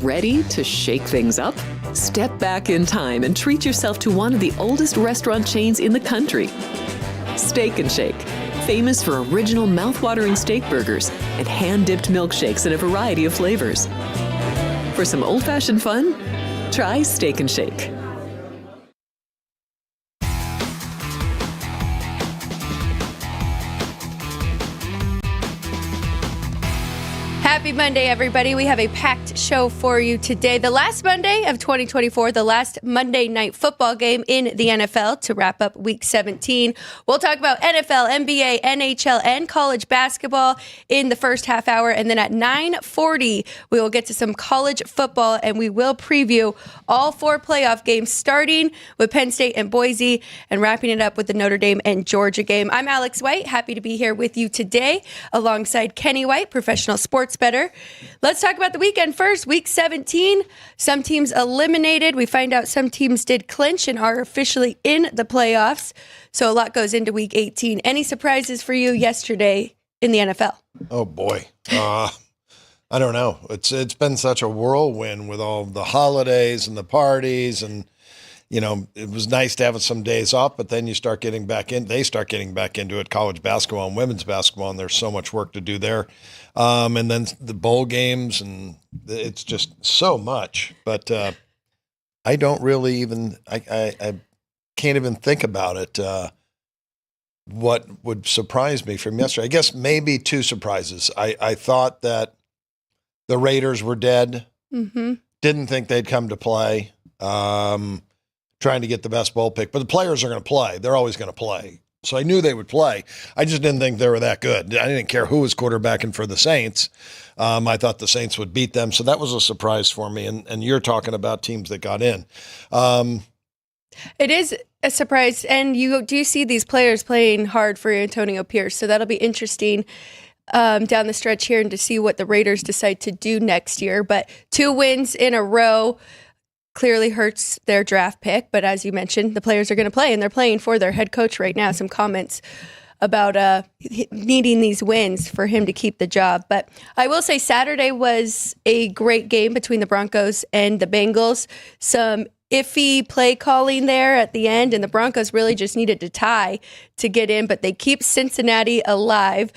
Ready to shake things up? Step back in time and treat yourself to one of the oldest restaurant chains in the country. Steak and Shake, famous for original mouth-watering steak burgers and hand-dipped milkshakes in a variety of flavors. For some old-fashioned fun, try Steak and Shake. Happy Monday, everybody. We have a packed show for you today. The last Monday of 2024, the last Monday night football game in the NFL to wrap up Week 17. We'll talk about NFL, NBA, NHL, and college basketball in the first half hour. And then at 9:40, we will get to some college football, and we will preview all 4 playoff games, starting with Penn State and Boise and wrapping it up with the Notre Dame and Georgia game. I'm Alex White. Happy to be here with you today alongside Kenny White, professional sports bettor. Let's talk about the weekend first. Week 17, some teams eliminated. We find out some teams did clinch and are officially in the playoffs. So a lot goes into Week 18. Any surprises for you yesterday in the NFL? Oh, boy. I don't know. It's been such a whirlwind with all the holidays and the parties, and you know, it was nice to have some days off, but then they start getting back into it, college basketball and women's basketball, and there's so much work to do there. And then the bowl games, and it's just so much. But I don't really even, I can't even think about it. What would surprise me from yesterday? I guess maybe 2 surprises. I thought that the Raiders were dead. Mm-hmm. Didn't think they'd come to play. Trying to get the best bowl pick. But the players are going to play. They're always going to play. So I knew they would play. I just didn't think they were that good. I didn't care who was quarterbacking for the Saints. I thought the Saints would beat them. So that was a surprise for me. And you're talking about teams that got in. It is a surprise. And you do see these players playing hard for Antonio Pierce. So that'll be interesting down the stretch here and to see what the Raiders decide to do next year. But 2 wins in a row clearly hurts their draft pick, but as you mentioned, the players are going to play, and they're playing for their head coach right now. Some comments about needing these wins for him to keep the job. But I will say Saturday was a great game between the Broncos and the Bengals. Some iffy play calling there at the end, and the Broncos really just needed to tie to get in, but they keep Cincinnati alive,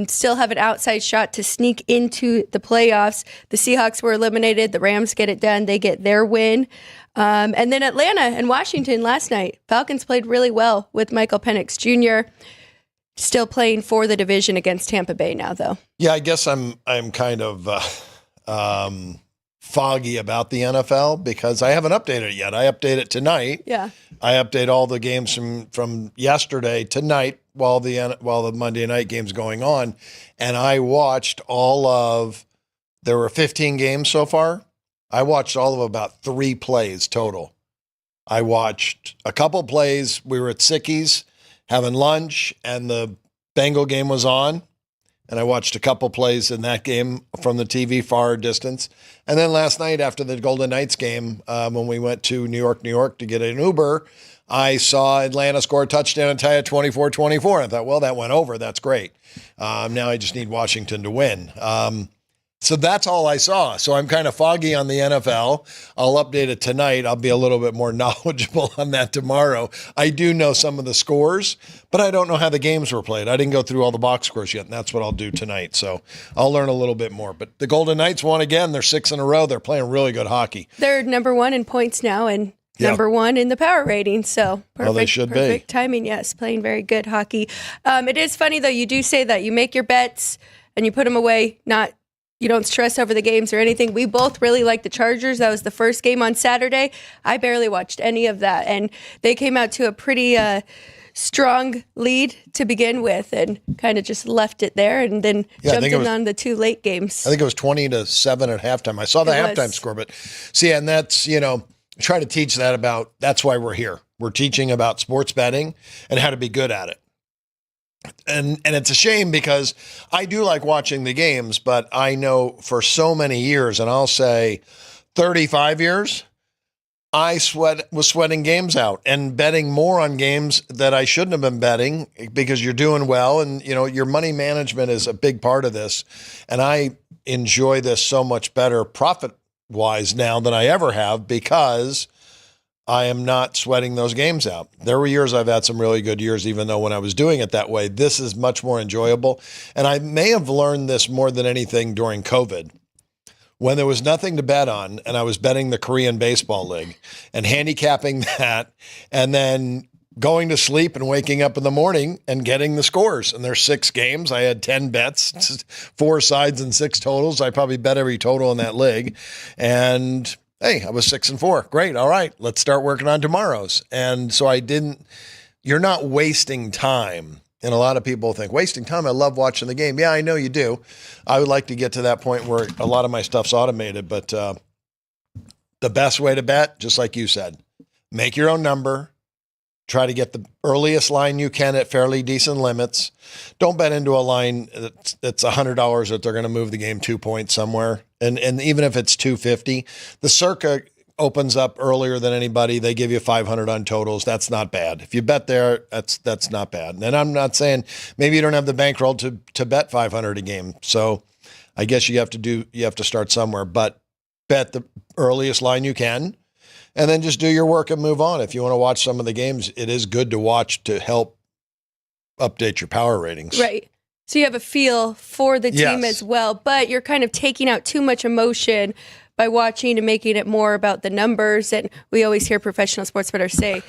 still have an outside shot to sneak into the playoffs. The Seahawks were eliminated. The Rams get it done. They get their win. And then Atlanta and Washington last night. Falcons played really well with Michael Penix Jr., still playing for the division against Tampa Bay now, though. Yeah, I guess I'm kind of foggy about the NFL because I haven't updated it yet. I update it tonight. Yeah. I update all the games from yesterday tonight while the Monday night game's going on. And I watched there were 15 games so far. I watched all of about 3 plays total. I watched a couple plays. We were at Sicky's having lunch, and the Bengal game was on. And I watched a couple plays in that game from the TV far distance. And then last night after the Golden Knights game, when we went to New York to get an Uber, I saw Atlanta score a touchdown and tie at 24-24. I thought, well, that went over. That's great. Now I just need Washington to win. So that's all I saw. So I'm kind of foggy on the NFL. I'll update it tonight. I'll be a little bit more knowledgeable on that tomorrow. I do know some of the scores, but I don't know how the games were played. I didn't go through all the box scores yet, and that's what I'll do tonight. So I'll learn a little bit more. But the Golden Knights won again. They're 6 in a row. They're playing really good hockey. They're number 1 in points now and number 1 in the power rating. So perfect timing. Yes, playing very good hockey. It is funny, though. You do say that you make your bets and you put them away, you don't stress over the games or anything. We both really like the Chargers. That was the first game on Saturday. I barely watched any of that. And they came out to a pretty strong lead to begin with and kind of just left it there and then jumped in on the 2 late games. I think it was 20-7 at halftime. I saw the halftime score, but see, and that's, try to teach that's why we're here. We're teaching about sports betting and how to be good at it. And it's a shame because I do like watching the games, but I know for so many years, and I'll say 35 years, I was sweating games out and betting more on games that I shouldn't have been betting because you're doing well. And, your money management is a big part of this. And I enjoy this so much better. Profit wise now than I ever have because I am not sweating those games out. There were years I've had some really good years, even though when I was doing it that way, this is much more enjoyable. And I may have learned this more than anything during COVID when there was nothing to bet on and I was betting the Korean Baseball League and handicapping that and then going to sleep and waking up in the morning and getting the scores. And there's 6 games. I had 10 bets, 4 sides and 6 totals. I probably bet every total in that league. And hey, I was 6-4. Great. All right. Let's start working on tomorrow's. And so you're not wasting time. And a lot of people think wasting time. I love watching the game. Yeah, I know you do. I would like to get to that point where a lot of my stuff's automated, but the best way to bet, just like you said, make your own number, try to get the earliest line you can at fairly decent limits. Don't bet into a line that's $100 that they're going to move the game 2 points somewhere. And even if it's $250, the Circa opens up earlier than anybody. They give you 500 on totals. That's not bad. If you bet there, that's not bad. And I'm not saying maybe you don't have the bankroll to bet 500 a game. So I guess you have to start somewhere, but bet the earliest line you can. And then just do your work and move on. If you want to watch some of the games, it is good to watch to help update your power ratings. Right. So you have a feel for the team Yes. as well, but you're kind of taking out too much emotion by watching and making it more about the numbers. And we always hear professional sports bettors say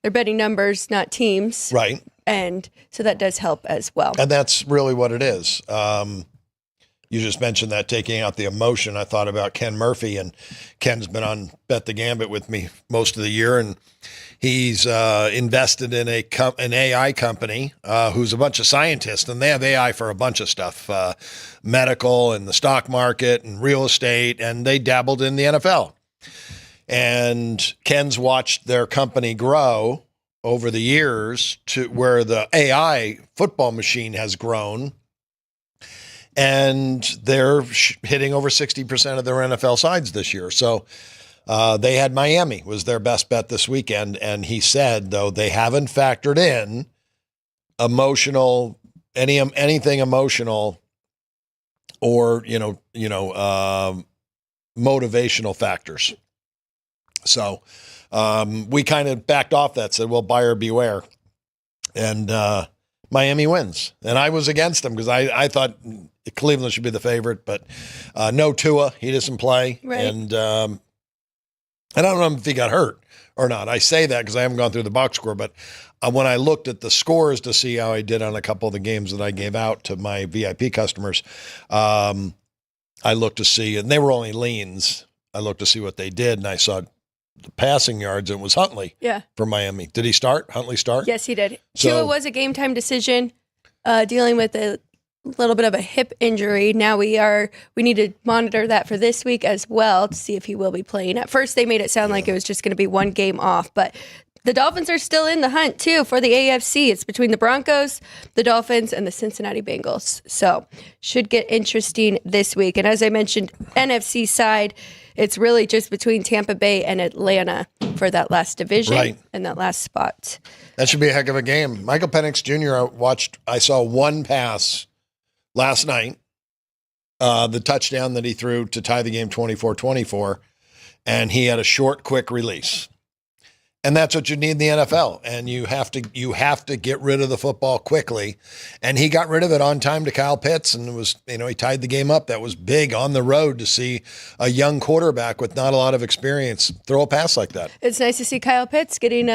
they're betting numbers, not teams. Right. And so that does help as well. And that's really what it is. You just mentioned that taking out the emotion. I thought about Ken Murphy, and Ken's been on Bet the Gambit with me most of the year, and he's invested in an AI company who's a bunch of scientists, and they have AI for a bunch of stuff, medical and the stock market and real estate, and they dabbled in the NFL. And Ken's watched their company grow over the years to where the AI football machine has grown. And they're hitting over 60% of their NFL sides this year. So they had Miami was their best bet this weekend. And he said, though, they haven't factored in anything emotional or, motivational factors. So we kind of backed off that, said, well, buyer beware. And Miami wins. And I was against them because I thought Cleveland should be the favorite, but no Tua, he doesn't play. Right. And I don't know if he got hurt or not. I say that because I haven't gone through the box score, but when I looked at the scores to see how I did on a couple of the games that I gave out to my VIP customers, I looked to see, and they were only leans. I looked to see what they did, and I saw the passing yards, and it was Huntley for Miami. Did he start? Huntley start? Yes, he did. So, Tua was a game time decision, dealing with a little bit of a hip injury. Now we need to monitor that for this week as well to see if he will be playing. At first, they made it sound like it was just going to be one game off, but the Dolphins are still in the hunt too for the AFC. It's between the Broncos, the Dolphins, and the Cincinnati Bengals. So should get interesting this week. And as I mentioned, NFC side, it's really just between Tampa Bay and Atlanta for that last division and that last spot. That should be a heck of a game. Michael Penix Jr., I saw one pass last night, the touchdown that he threw to tie the game 24-24, and he had a short, quick release. And that's what you need in the NFL. And you have to get rid of the football quickly. And he got rid of it on time to Kyle Pitts, and it was, he tied the game up. That was big on the road to see a young quarterback with not a lot of experience throw a pass like that. It's nice to see Kyle Pitts getting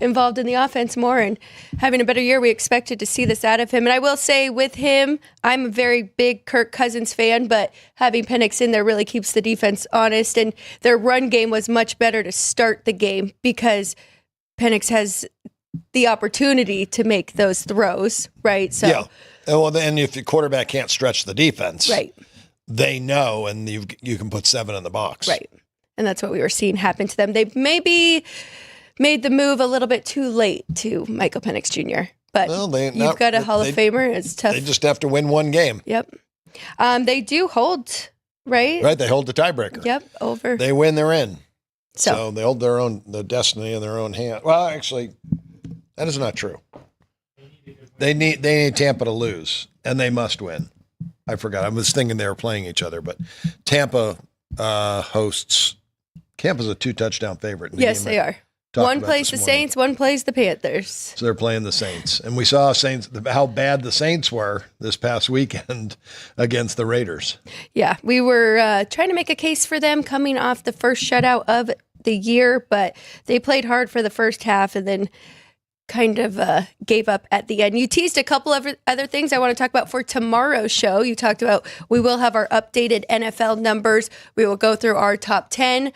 involved in the offense more and having a better year. We expected to see this out of him. And I will say with him, I'm a very big Kirk Cousins fan, but having Penix in there really keeps the defense honest. And their run game was much better to start the game because Penix has the opportunity to make those throws, right? So, yeah. Well, then if the quarterback can't stretch the defense, they know, and you can put 7 in the box. Right. And that's what we were seeing happen to them. They maybe made the move a little bit too late to Michael Penix Jr., but you've got a Hall of Famer. It's tough. They just have to win one game. Yep. They do hold, right? Right. They hold the tiebreaker. Yep. Over. They win, they're in. So they hold the destiny in their own hand. Well, actually, that is not true. They need Tampa to lose, and they must win. I forgot. I was thinking they were playing each other, but Tampa hosts. Campa's a 2-touchdown favorite. Yes, they are. One plays the Saints, one plays the Panthers. So they're playing the Saints. And we saw how bad the Saints were this past weekend against the Raiders. Yeah, we were trying to make a case for them coming off the first shutout of the year, but they played hard for the first half and then kind of gave up at the end. You teased a couple of other things I want to talk about for tomorrow's show. You talked about we will have our updated NFL numbers. We will go through our top 10,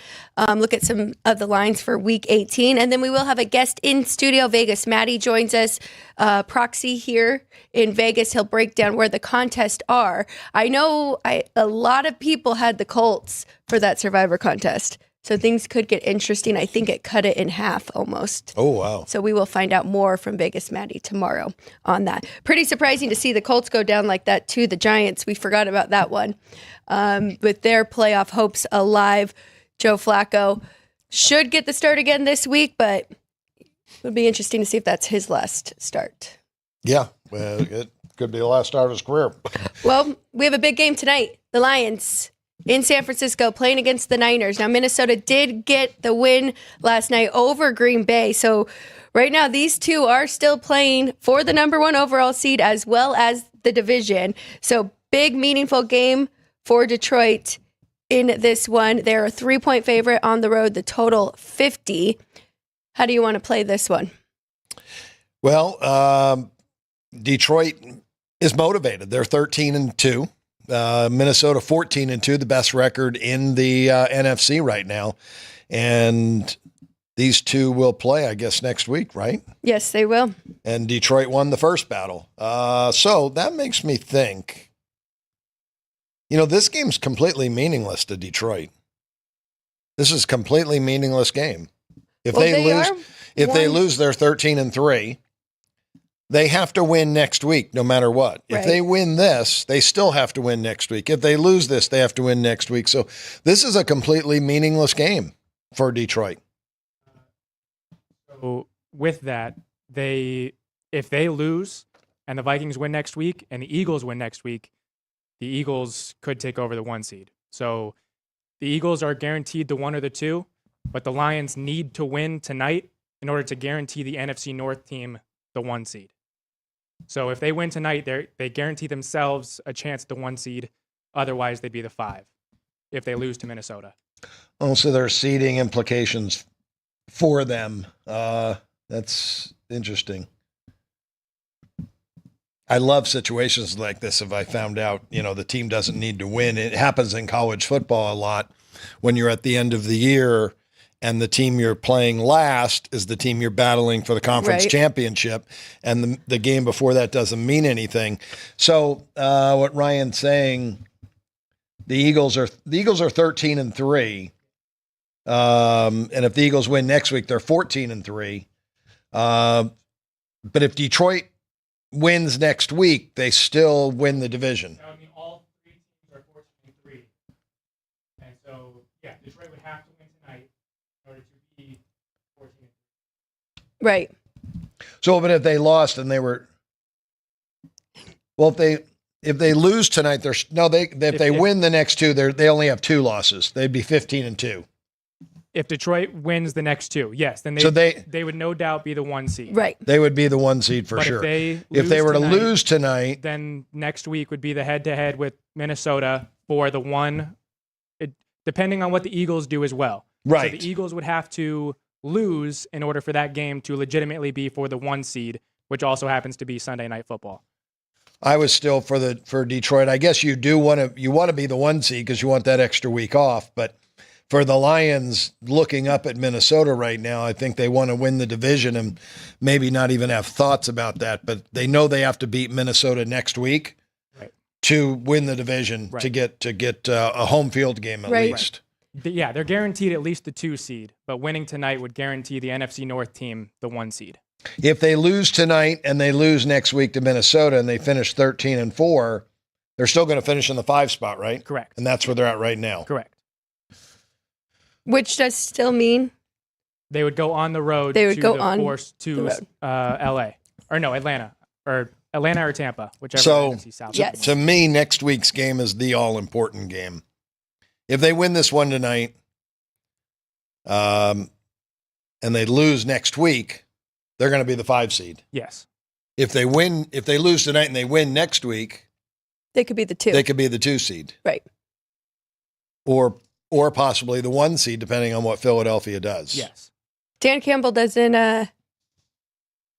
look at some of the lines for week 18, and then we will have a guest in studio, Vegas. Maddie joins us, proxy here in Vegas. He'll break down where the contests are. I know a lot of people had the Colts for that Survivor contest. So things could get interesting. I think it cut it in half almost. Oh, wow. So we will find out more from Vegas Maddie tomorrow on that. Pretty surprising to see the Colts go down like that to the Giants. We forgot about that one. With their playoff hopes alive, Joe Flacco should get the start again this week, but it would be interesting to see if that's his last start. Yeah, well, it could be the last start of his career. Well, we have a big game tonight. The Lions in San Francisco playing against the Niners. Now, Minnesota did get the win last night over Green Bay. So right now, these two are still playing for the number 1 overall seed as well as the division. So big, meaningful game for Detroit in this one. They're a 3-point favorite on the road, the total 50. How do you want to play this one? Well, Detroit is motivated. They're 13-2. Minnesota 14-2, the best record in the NFC right now. And these two will play, I guess, next week, right? Yes, they will. And Detroit won the first battle. So that makes me think, this game's completely meaningless to Detroit. This is a completely meaningless game. If they lose, they're 13-3. They have to win next week, no matter what. Right. If they win this, they still have to win next week. If they lose this, they have to win next week. So this is a completely meaningless game for Detroit. So with that, if they lose and the Vikings win next week and the Eagles win next week, the Eagles could take over the 1 seed. So the Eagles are guaranteed the 1 or the 2, but the Lions need to win tonight in order to guarantee the NFC North team the 1 seed. So if they win tonight, they guarantee themselves a chance at the 1 seed. Otherwise, they'd be the 5 if they lose to Minnesota. Oh, so there are seeding implications for them. That's interesting. I love situations like this. If I found out, the team doesn't need to win, it happens in college football a lot when you're at the end of the year and the team you're playing last is the team you're battling for the conference championship, and the game before that doesn't mean anything. So what Ryan's saying, the Eagles are 13-3, and if the Eagles win next week, they're 14-3. But if Detroit wins next week, they still win the division. That would mean all 3 teams are 14-3, and so Detroit would have to win tonight in order to be 14-3. Right. So, but if they lost and they were, if they lose tonight, if they win the next 2, they only have 2 losses. They'd be 15-2. If Detroit wins the next 2, yes, then they would no doubt be the 1 seed. Right. They would be the 1 seed for sure. If they were to lose tonight, then next week would be the head-to-head with Minnesota for the 1, depending on what the Eagles do as well. Right. So the Eagles would have to lose in order for that game to legitimately be for the 1 seed, which also happens to be Sunday Night Football. I was still for Detroit. I guess you want to be the 1 seed because you want that extra week off, but for the Lions looking up at Minnesota right now, I think they want to win the division and maybe not even have thoughts about that, but they know they have to beat Minnesota next week to win the division, to get a home field game at least. Yeah, they're guaranteed at least the 2 seed, but winning tonight would guarantee the NFC North team the 1 seed. If they lose tonight and they lose next week to Minnesota and they finish 13-4, they're still going to finish in the 5 spot, right? Correct. And that's where they're at right now. Correct. Which does still mean they would go on the road. LA or no, Atlanta or Tampa, whichever. So to me, next week's game is the all-important game. If they win this one tonight, and they lose next week, they're going to be the 5 seed. Yes. If they lose tonight and they win next week, they could be the 2. They could be the 2 seed. Right. Or possibly the 1 seed, depending on what Philadelphia does. Yes. Dan Campbell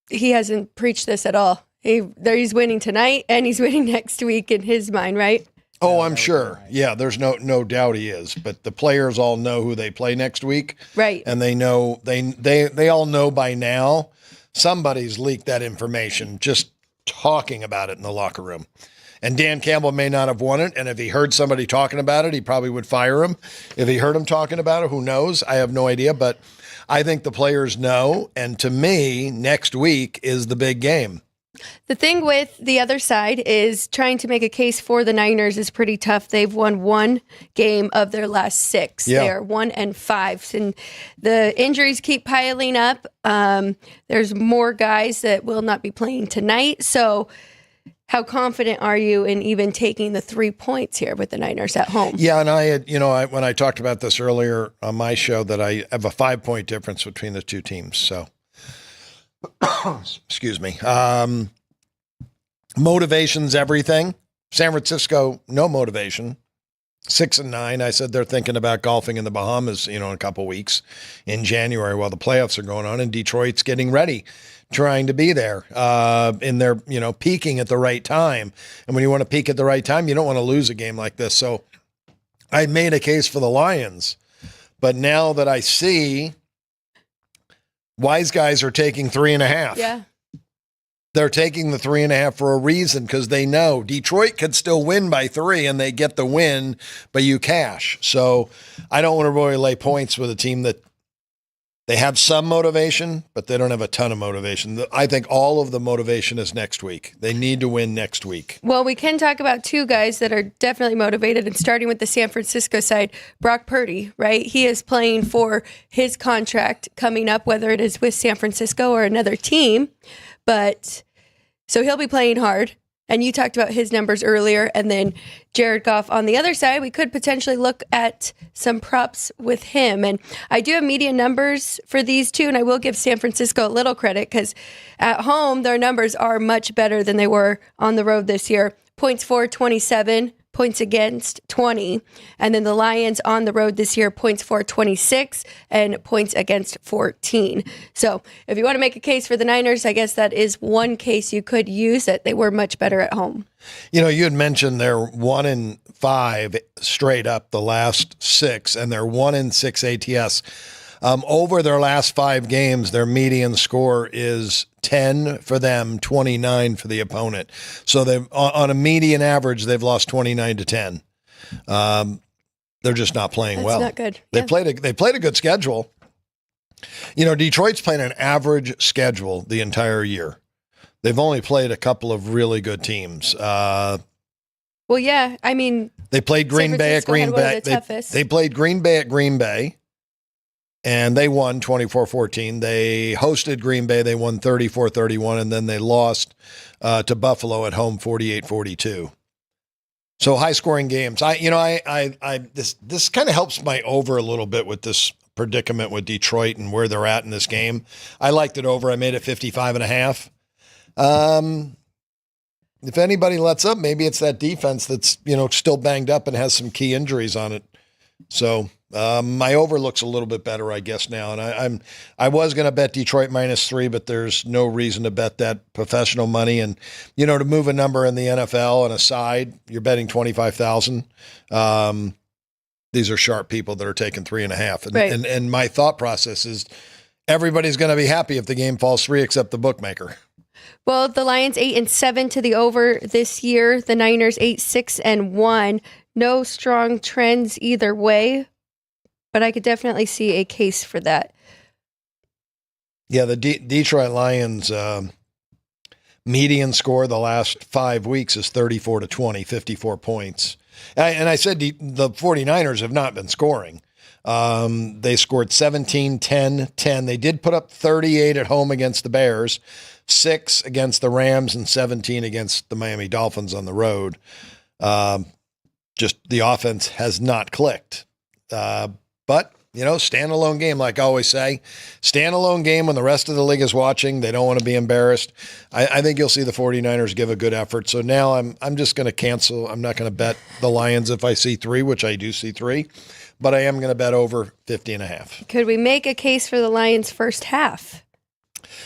he hasn't preached this at all. He's winning tonight and he's winning next week in his mind, right? Oh, I'm sure. Yeah, there's no doubt he is. But the players all know who they play next week. Right. And they know they all know by now. Somebody's leaked that information, just talking about it in the locker room. And Dan Campbell may not have won it. And if he heard somebody talking about it, he probably would fire him. If he heard him talking about it, who knows? I have no idea. But I think the players know. And to me, next week is the big game. The thing with the other side is trying to make a case for the Niners is pretty tough. They've won 1 game of their last 6. Yeah. They are 1-5. And the injuries keep piling up. There's more guys that will not be playing tonight. So how confident are you in even taking the 3 points here with the Niners at home? Yeah, and I had, when I talked about this earlier on my show, that I have a 5-point difference between the 2 teams. So, excuse me. Motivation's everything. San Francisco, no motivation. 6-9. I said they're thinking about golfing in the Bahamas, in a couple weeks in January while the playoffs are going on, and Detroit's getting ready, trying to be there in their, peaking at the right time. And when you want to peak at the right time, you don't want to lose a game like this. So I made a case for the Lions, but now that I see wise guys are taking 3.5. Yeah. They're taking the 3.5 for a reason, because they know Detroit could still win by 3 and they get the win, but you cash. So I don't want to really lay points with a team that they have some motivation, but they don't have a ton of motivation. I think all of the motivation is next week. They need to win next week. Well, we can talk about 2 guys that are definitely motivated, and starting with the San Francisco side, Brock Purdy, right? He is playing for his contract coming up, whether it is with San Francisco or another team. But so he'll be playing hard. And you talked about his numbers earlier. And then Jared Goff on the other side, we could potentially look at some props with him. And I do have media numbers for these 2. And I will give San Francisco a little credit, because at home, their numbers are much better than they were on the road this year. Points for 27, points against 20. And then the Lions on the road this year, points for 26 and points against 14. So if you want to make a case for the Niners, I guess that is one case you could use, that they were much better at home. You had mentioned they're 1-5 straight up the last 6, and they're 1-6 ATS. Over their last 5 games, their median score is 10 for them, 29 for the opponent. So they've, on a median average, they've lost 29-10. They're just not playing well. That's not good. They played a good schedule. Detroit's playing an average schedule the entire year. They've only played a couple of really good teams. Well, yeah, I mean, they played Green Bay at Green Bay. They played Green Bay at Green Bay. And they won 24-14. They hosted Green Bay. They won 34-31, and then they lost to Buffalo at home 48-42. So high-scoring games. This kind of helps my over a little bit with this predicament with Detroit and where they're at in this game. I liked it over. I made it 55.5. If anybody lets up, maybe it's that defense that's still banged up and has some key injuries on it. So my over looks a little bit better, I guess, now. And I was going to bet Detroit -3, but there's no reason to bet that professional money. And, to move a number in the NFL and a side, you're betting 25,000. These are sharp people that are taking 3.5. And, right. and my thought process is everybody's going to be happy if the game falls 3 except the bookmaker. Well, the Lions 8-7 to the over this year. The Niners 8-6-1. No strong trends either way, but I could definitely see a case for that. Yeah, the Detroit Lions median score the last 5 weeks is 34-20, 54 points. And I said the 49ers have not been scoring. They scored 17, 10, 10. They did put up 38 at home against the Bears, 6 against the Rams, and 17 against the Miami Dolphins on the road. just the offense has not clicked. But, standalone game, like I always say, standalone game when the rest of the league is watching. They don't want to be embarrassed. I think you'll see the 49ers give a good effort. So now I'm just going to cancel. I'm not going to bet the Lions if I see 3, which I do see 3. But I am going to bet over 50.5. Could we make a case for the Lions first half?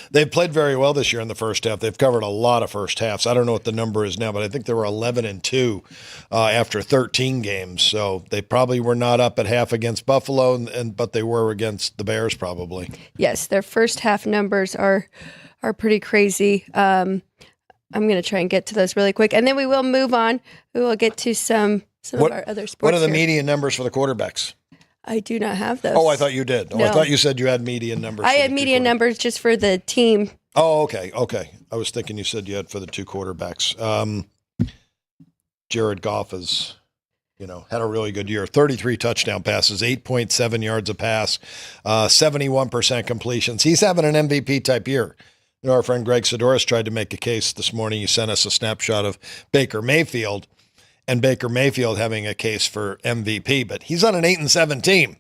They've played very well this year in the first half. They've covered a lot of first halves. I don't know what the number is now, but I think they were 11-2 after 13 games. So they probably were not up at half against Buffalo, but they were against the Bears probably. Yes, their first half numbers are pretty crazy. I'm going to try and get to those really quick, and then we will move on. We will get to some of our other sports. What are the here. median numbers for the quarterbacks? I do not have those. Oh, I thought you did. No. I thought you said you had median numbers. I had median numbers just for the team. Oh, okay. I was thinking you said you had for the 2 quarterbacks. Jared Goff has, had a really good year. 33 touchdown passes, 8.7 yards a pass, 71% completions. He's having an MVP type year. Our friend Greg Sidoris tried to make a case this morning. He sent us a snapshot of Baker Mayfield. And Baker Mayfield having a case for MVP, but he's on an 8-7 team.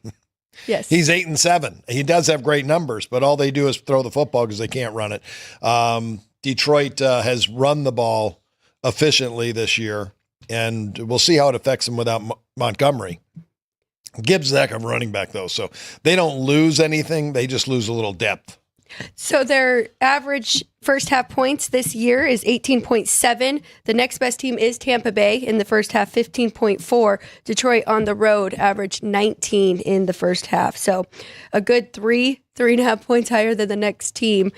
Yes. He's 8-7. He does have great numbers, but all they do is throw the football because they can't run it. Detroit has run the ball efficiently this year, and we'll see how it affects them without Montgomery. Gibbs is a heck of a running back, though, so they don't lose anything. They just lose a little depth. So their average first half points this year is 18.7. The next best team is Tampa Bay in the first half, 15.4. Detroit on the road averaged 19 in the first half. So a good 3.5 points higher than the next team.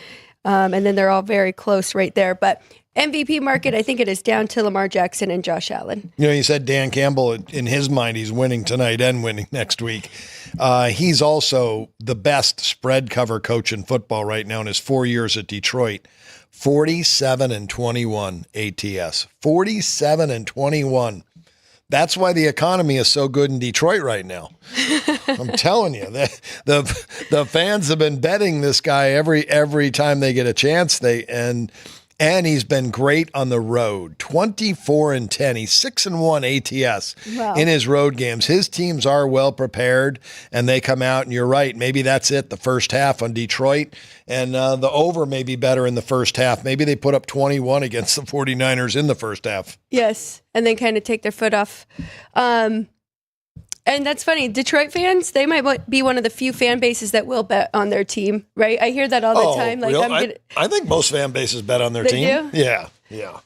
And then they're all very close right there. But MVP market, I think it is down to Lamar Jackson and Josh Allen. You said Dan Campbell, in his mind, he's winning tonight and winning next week. He's also the best spread cover coach in football right now in his 4 years at Detroit. 47-21 ATS. 47-21. That's why the economy is so good in Detroit right now. I'm telling you, the fans have been betting this guy every time they get a chance. And he's been great on the road. 24-10. He's 6-1 ATS in his road games. His teams are well prepared, and they come out, and you're right. Maybe that's it, the first half on Detroit. And the over may be better in the first half. Maybe they put up 21 against the 49ers in the first half. Yes, and then kind of take their foot off. And that's funny. Detroit fans, they might be one of the few fan bases that will bet on their team, right? I hear that all the time. Like, really? I think most fan bases bet on their team. Do? Yeah.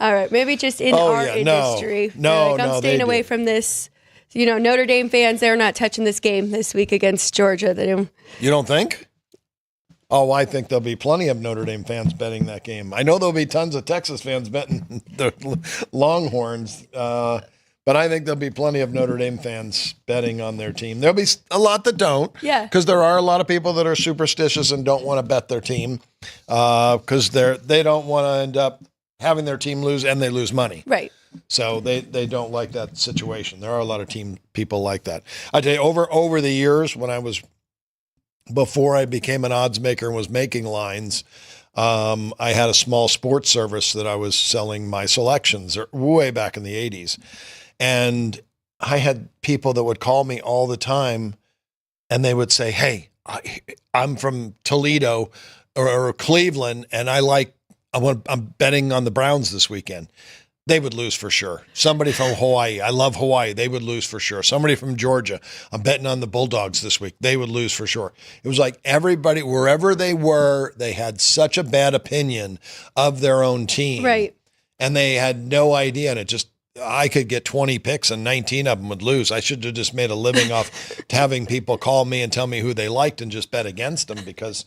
All right, maybe just in our industry. No, I'm staying away from this. Notre Dame fans, they're not touching this game this week against Georgia. You don't think? Oh, I think there'll be plenty of Notre Dame fans betting that game. I know there'll be tons of Texas fans betting the Longhorns. But I think there'll be plenty of Notre Dame fans betting on their team. There'll be a lot that don't. Yeah. Because there are a lot of people that are superstitious and don't want to bet their team because they don't want to end up having their team lose and they lose money. Right. So they don't like that situation. There are a lot of team people like that. I tell you, over the years before I became an odds maker and was making lines, I had a small sports service that I was selling my selections way back in the 80s. And I had people that would call me all the time and they would say, hey, I'm from Toledo or Cleveland and I'm betting on the Browns this weekend. They would lose for sure. Somebody from Hawaii, I love Hawaii, they would lose for sure. Somebody from Georgia, I'm betting on the Bulldogs this week. They would lose for sure. It was like everybody, wherever they were, they had such a bad opinion of their own team. Right. And they had no idea. And I could get 20 picks and 19 of them would lose. I should have just made a living off having people call me and tell me who they liked and just bet against them because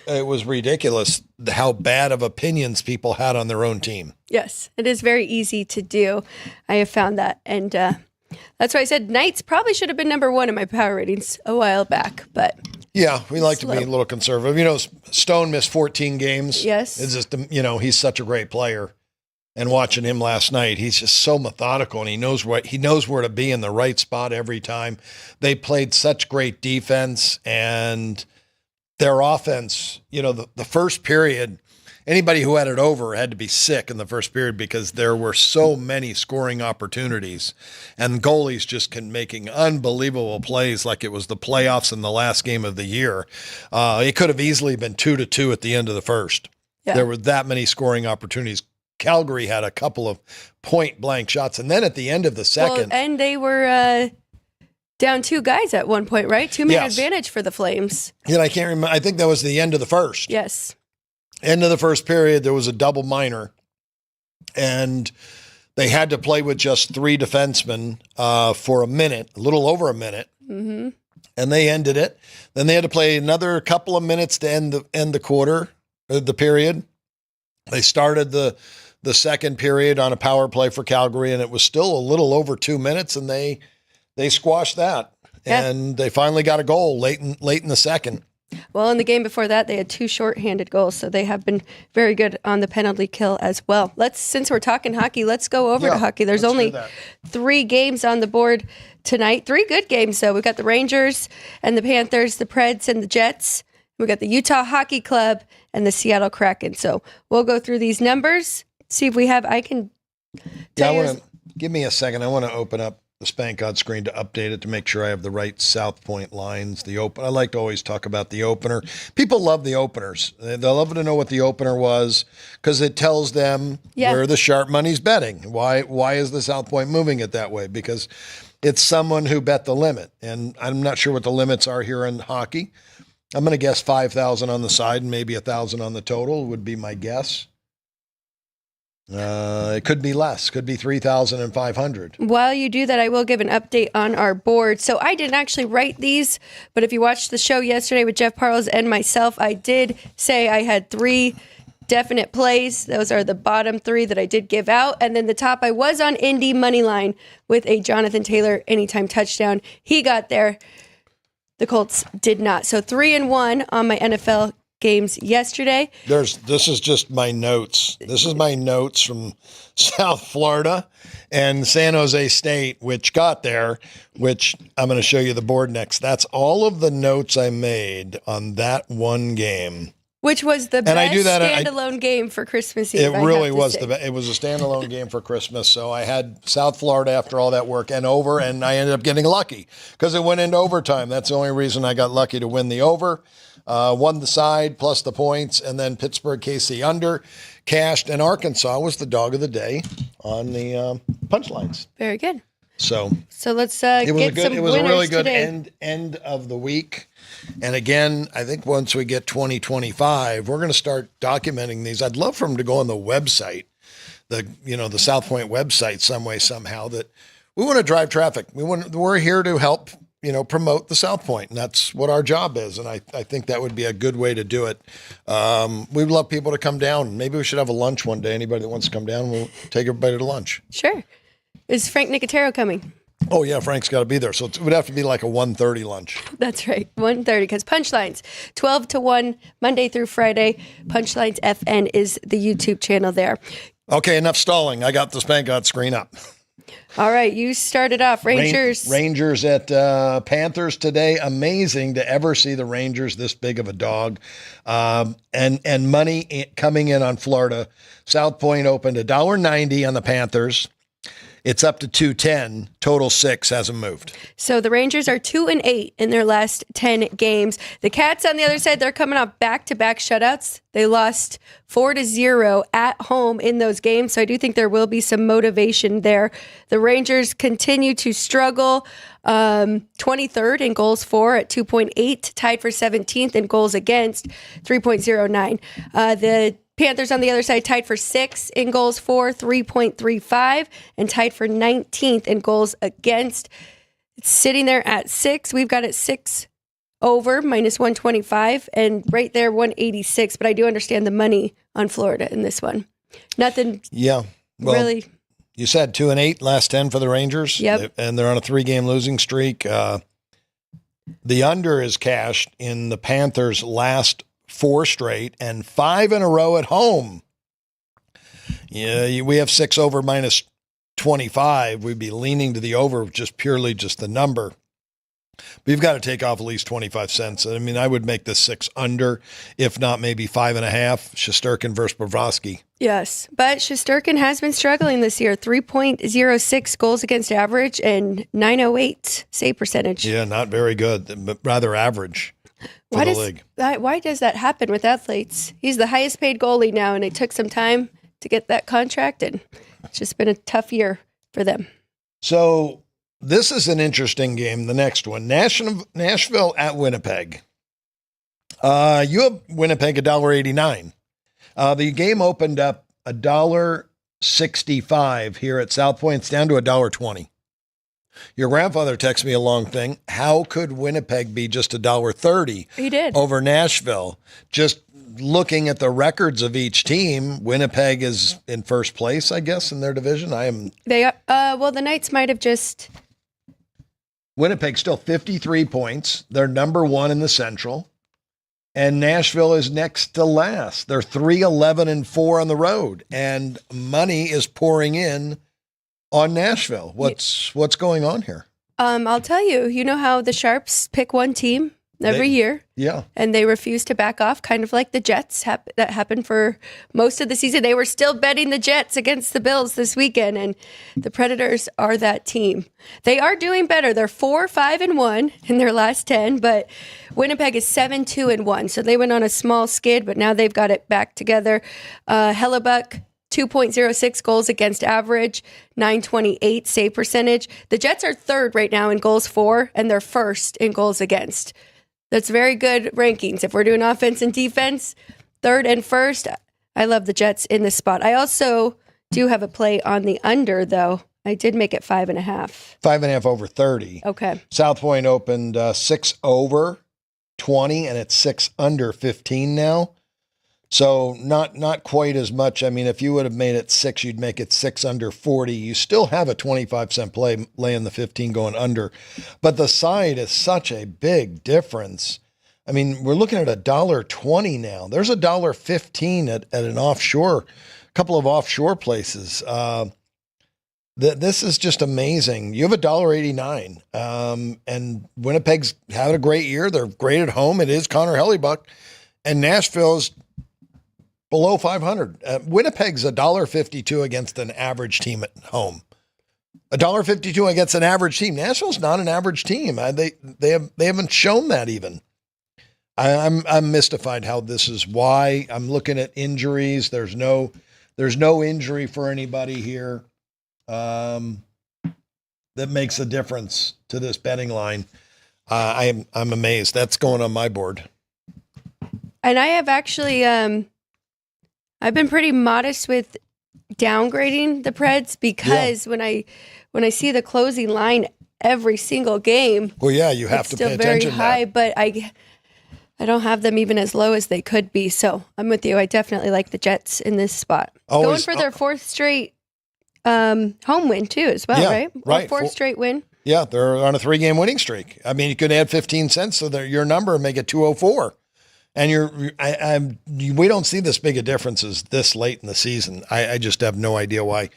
it was ridiculous how bad of opinions people had on their own team. Yes, it is very easy to do. I have found that. And that's why I said Knights probably should have been number 1 in my power ratings a while back. But yeah, we like to be a little conservative. Stone missed 14 games. Yes. It's just, he's such a great player. And watching him last night, he's just so methodical and he knows where to be in the right spot every time. They played such great defense and their offense, the first period, anybody who had it over had to be sick in the first period because there were so many scoring opportunities, and goalies just making unbelievable plays like it was the playoffs in the last game of the year. It could have easily been 2-2 at the end of the first. Yeah. There were that many scoring opportunities. Calgary had a couple of point-blank shots, and then at the end of the second. Well, and they were down 2 guys at one point, right? 2-man advantage for the Flames. Yeah, I can't remember. I think that was the end of the first. Yes. End of the first period, there was a double minor, and they had to play with just 3 defensemen for a little over a minute, and they ended it. Then they had to play another couple of minutes to end the quarter, the period. They started the second period on a power play for Calgary, and it was still a little over 2 minutes, and they squashed that, and they finally got a goal late in the second. Well, in the game before that, they had 2 shorthanded goals, so they have been very good on the penalty kill as well. Since we're talking hockey, let's go over to hockey. There's only 3 games on the board tonight. 3 good games, though. We've got the Rangers and the Panthers, the Preds and the Jets. We've got the Utah Hockey Club and the Seattle Kraken. So we'll go through these numbers, see if we have, give me a second. I want to open up the Spank God screen to update it to make sure I have the right South Point lines. I like to always talk about the opener. People love the openers. They love to know what the opener was because it tells them where the sharp money's betting. Why is the South Point moving it that way? Because it's someone who bet the limit. And I'm not sure what the limits are here in hockey. I'm going to guess 5,000 on the side and maybe 1,000 on the total would be my guess. It could be less. Could be 3,500. While you do that, I will give an update on our board. So I didn't actually write these, but if you watched the show yesterday with Jeff Parles and myself, I did say I had 3 definite plays. Those are the bottom 3 that I did give out. And then the top, I was on Indy Moneyline with a Jonathan Taylor anytime touchdown. He got there. The Colts did not. So 3-1 on my NFL games yesterday. This is just my notes. This is my notes from South Florida and San Jose State, which got there, which I'm going to show you the board next. That's all of the notes I made on that one game. Which was the best standalone game for Christmas Eve. It really was it was a standalone game for Christmas. So I had South Florida after all that work and over, and I ended up getting lucky because it went into overtime. That's the only reason I got lucky to win the over. Won the side plus the points, and then Pittsburgh KC under cashed, and Arkansas was the dog of the day on the punchlines. Very good. So let's get some winners today. It was a really good end of the week. And again, I think once we get 2025, we're going to start documenting these. I'd love for them to go on the website, the South Point website some way, somehow, that we want to drive traffic. We're here to help, promote the South Point, and that's what our job is. And I think that would be a good way to do it. We'd love people to come down. Maybe we should have a lunch one day. Anybody that wants to come down, we'll take everybody to lunch. Sure. Is Frank Nicotero coming? Oh, yeah, Frank's got to be there. So it would have to be like a 1:30 lunch. That's right, 1:30, because Punchlines, 12 to 1, Monday through Friday. Punchlines FN is the YouTube channel there. Okay, enough stalling. I got the Spank God screen up. All right, you started off. Rangers. Rangers at Panthers today. Amazing to ever see the Rangers this big of a dog. And money coming in on Florida. South Point opened $1.90 on the Panthers. It's up to 210. Total 6 hasn't moved. So the Rangers are 2-8 in their last 10 games. The Cats, on the other side, they're coming off back-to-back shutouts. They lost 4-0 at home in those games. So I do think there will be some motivation there. The Rangers continue to struggle. 23rd in goals for at 2.8, tied for 17th in goals against, 3.09. The Panthers on the other side tied for 6th in goals for, 3.35, and tied for 19th in goals against. It's sitting there at 6. We've got it 6 over, minus 125, and right there 186. But I do understand the money on Florida in this one. Nothing. Yeah. Well, really. You said 2-8 last 10 for the Rangers. Yep. And they're on a 3-game losing streak. The under is cashed in the Panthers' last 4 straight and 5 in a row at home. Yeah, we have 6 over minus 25. We'd be leaning to the over just purely just the number. But you've got to take off at least 25 cents. I mean, I would make this 6 under, if not maybe 5.5. Shesterkin versus Bobrovsky. Yes, but Shesterkin has been struggling this year. 3.06 goals against average and 908 save percentage. Yeah, not very good, but rather average for the league. Why does that happen with athletes? He's the highest paid goalie now, and it took some time to get that contract, and it's just been a tough year for them. So this is an interesting game, the next one. Nashville at Winnipeg. You have Winnipeg $1.89. The game opened up $1.65 here at South Point. It's down to $1.20. Your grandfather texted me a long thing. How could Winnipeg be just $1.30? He did. Over Nashville? Just looking at the records of each team, Winnipeg is in first place, I guess, in their division. They are. Well, the Knights might have just. Winnipeg still 53 points. They're number 1 in the Central. And Nashville is next to last. They're 3-11-4 on the road. And money is pouring in on Nashville. What's going on here? I'll tell you. You know how the Sharps pick one team every year? Yeah. And they refuse to back off, kind of like the Jets that happened for most of the season. They were still betting the Jets against the Bills this weekend, and the Predators are that team. They are doing better. They're 4-5-1 in their last 10, but Winnipeg is 7-2-1. So they went on a small skid, but now they've got it back together. Hellebuck, 2.06 goals against average, 928 save percentage. The Jets are third right now in goals for, and they're first in goals against. That's very good rankings. If we're doing offense and defense, third and first, I love the Jets in this spot. I also do have a play on the under, though. I did make it 5.5. 5.5 over 30. Okay. South Point opened 6 over 20, and it's 6 under 15 now. So not quite as much. I mean, if you would have made it 6, you'd make it 6 under 40. You still have a 25-cent play laying the 15 going under. But the side is such a big difference. I mean, we're looking at $1.20 now. There's $1.15 at an offshore, couple of offshore places. This is just amazing. You have $1.89. And Winnipeg's having a great year. They're great at home. It is Connor Hellebuck. And Nashville's below 500. Winnipeg's $1.52 against an average team at home. $1.52 against an average team. Nashville's not an average team. They haven't shown that even. I'm mystified how this is. Why I'm looking at injuries. There's no injury for anybody here that makes a difference to this betting line. I'm amazed. That's going on my board. And I have actually. I've been pretty modest with downgrading the Preds because when I see the closing line every single game, well, yeah, you have to pay attention. Still very high, but I don't have them even as low as they could be. So I'm with you. I definitely like the Jets in this spot. Going for their 4th straight home win too, as well, right? Right, 4th straight win. Yeah, they're on a 3-game winning streak. I mean, you could add 15 cents to your number and make it 204. And we don't see this big of differences this late in the season. I just have no idea why.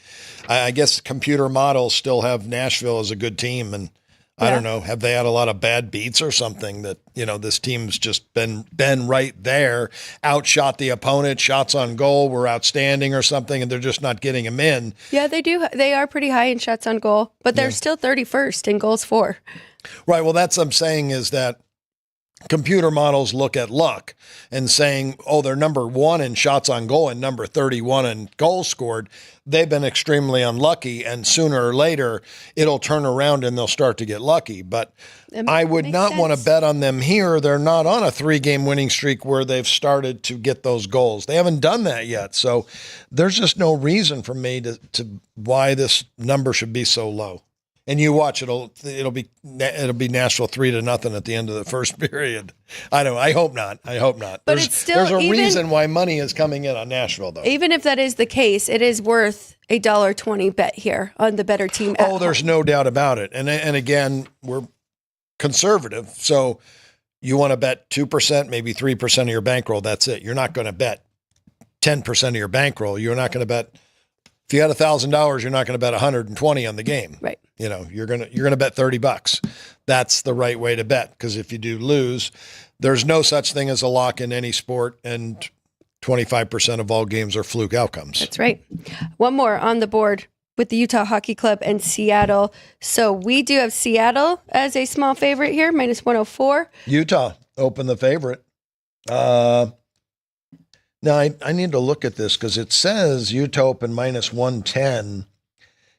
I guess computer models still have Nashville as a good team, and I don't know, have they had a lot of bad beats or something that, this team's just been right there, outshot the opponent, shots on goal were outstanding or something, and they're just not getting them in. Yeah, they do. They are pretty high in shots on goal, but they're still 31st in goals for. Right. Well, that's what I'm saying is that computer models look at luck and saying, oh, they're number 1 in shots on goal and number 31 in goals scored. They've been extremely unlucky, and sooner or later it'll turn around and they'll start to get lucky. But I would not want to bet on them here. They're not on a 3-game winning streak where they've started to get those goals. They haven't done that yet. So there's just no reason for me to why this number should be so low. And you watch, it'll be Nashville 3-0 at the end of the first period. I hope not. But there's a reason why money is coming in on Nashville, though. Even if that is the case, it is worth a $1.20 bet here on the better team. There's no doubt about it. And again, we're conservative, so you want to bet 2%, maybe 3% of your bankroll. That's it. You're not going to bet 10% of your bankroll. You're not going to bet If you had $1,000, you're not going to bet 120 on the game. Right. You're gonna bet $30. That's the right way to bet, because if you do lose, there's no such thing as a lock in any sport, and 25% of all games are fluke outcomes. That's right. One more on the board with the Utah Hockey Club and Seattle. So we do have Seattle as a small favorite here, minus 104. Utah open the favorite. Now, I need to look at this because it says Utah open minus 110,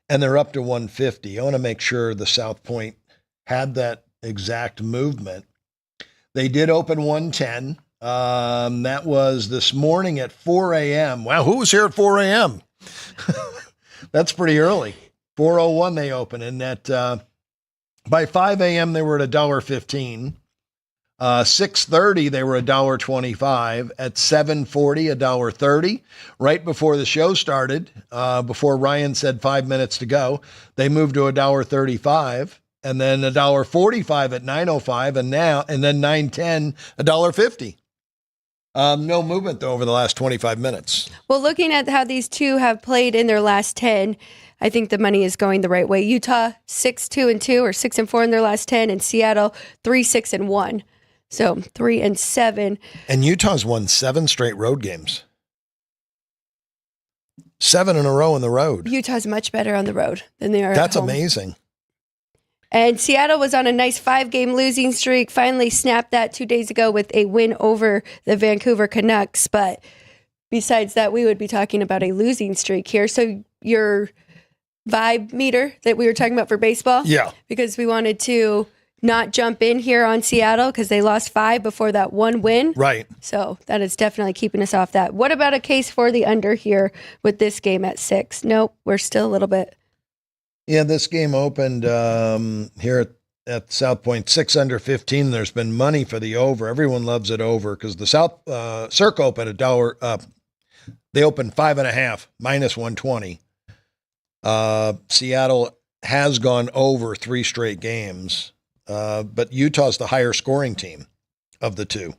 and they're up to 150. I want to make sure the South Point had that exact movement. They did open 110. That was this morning at 4 a.m. Wow, who was here at 4 a.m.? That's pretty early. 4:01 they open, and by 5 a.m. they were at $1.15. 6:30 they were $1.25. At 7:40 $1.30. Right before the show started, before Ryan said 5 minutes to go, they moved to $1.35, and then $1.45 at 9:05, and then 9:10 $1.50. No movement though over the last 25 minutes. Well, looking at how these two have played in their last 10, I think the money is going the right way. Utah 6-2-2 or 6-4 in their last 10, and Seattle 3-6-1. So 3-7. And Utah's won 7 straight road games. 7 in a row on the road. Utah's much better on the road than they are That's at home. amazing. And Seattle was on a nice 5-game losing streak, finally snapped that 2 days ago with a win over the Vancouver Canucks. But besides that, we would be talking about a losing streak here. So your vibe meter that we were talking about for baseball? Yeah. Because we wanted to not jump in here on Seattle because they lost 5 before that one win. Right. So that is definitely keeping us off that. What about a case for the under here with this game at 6? Nope, we're still a little bit. Yeah, this game opened here at South Point 6 under 15. There's been money for the over. Everyone loves it over because the South Cirque opened $1. They opened 5.5 minus 120. Seattle has gone over 3 straight games, but Utah's the higher scoring team of the two.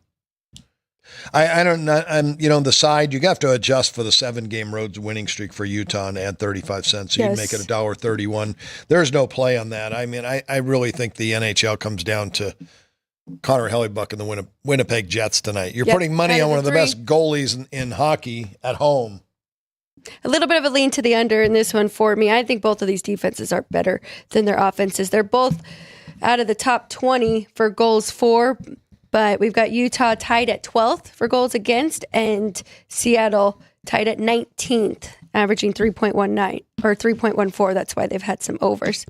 I don't know. The side, you have to adjust for the 7-game road winning streak for Utah and add 35 cents. So you'd make it $1.31. There's no play on that. I mean, I really think the NHL comes down to Connor Hellebuck and the Winnipeg Jets tonight. You're putting money on one of the best goalies in hockey at home. A little bit of a lean to the under in this one for me. I think both of these defenses are better than their offenses. They're both out of the top 20 for goals for. But we've got Utah tied at 12th for goals against, and Seattle tied at 19th, averaging 3.19 or 3.14. That's why they've had some overs.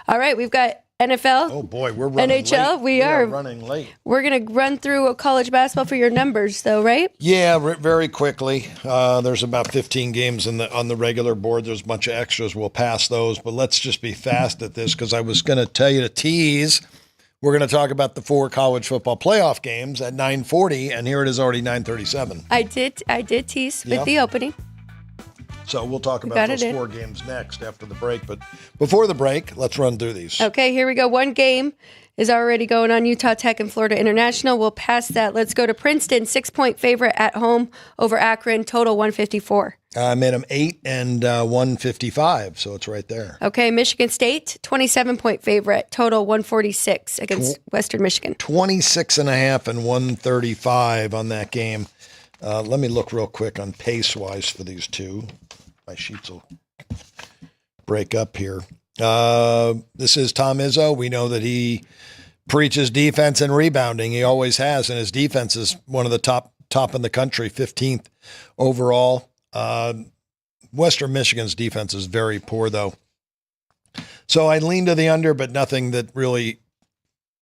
All right, we've got NFL. Oh boy, we're running NHL. late. We are running late. We're going to run through a college basketball for your numbers, though, right? Yeah, very quickly. There's about 15 games on the regular board. There's a bunch of extras. We'll pass those, but let's just be fast at this because I was going to tell you to tease. We're going to talk about the 4 college football playoff games at 9:40, and here it is already 9:37. I did tease with the opening. So we'll talk about those 4 games next after the break. But before the break, let's run through these. Okay, here we go. One game is already going on, Utah Tech and Florida International. We'll pass that. Let's go to Princeton, 6-point favorite at home over Akron, total 154. I made them 8 and 155, so it's right there. Okay, Michigan State, 27-point favorite, total 146 against Western Michigan. 26.5 and 135 on that game. Let me look real quick on pace-wise for these two. My sheets will break up here. This is Tom Izzo. We know that he preaches defense and rebounding. He always has, and his defense is one of the top in the country, 15th overall. Western Michigan's defense is very poor, though. So I lean to the under, but nothing that really,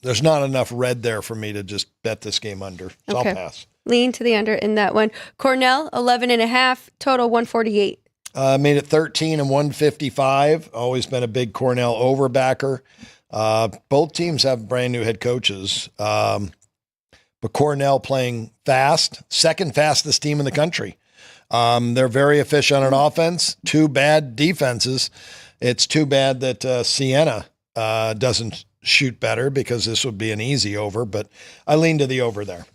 there's not enough red there for me to just bet this game under. So okay. I'll pass. Lean to the under in that one. Cornell, 11.5, total 148. Made it 13 and 155. Always been a big Cornell overbacker. Both teams have brand new head coaches. But Cornell playing fast, second fastest team in the country. They're very efficient on offense, 2 bad defenses. It's too bad that Siena doesn't shoot better because this would be an easy over, but I lean to the over there.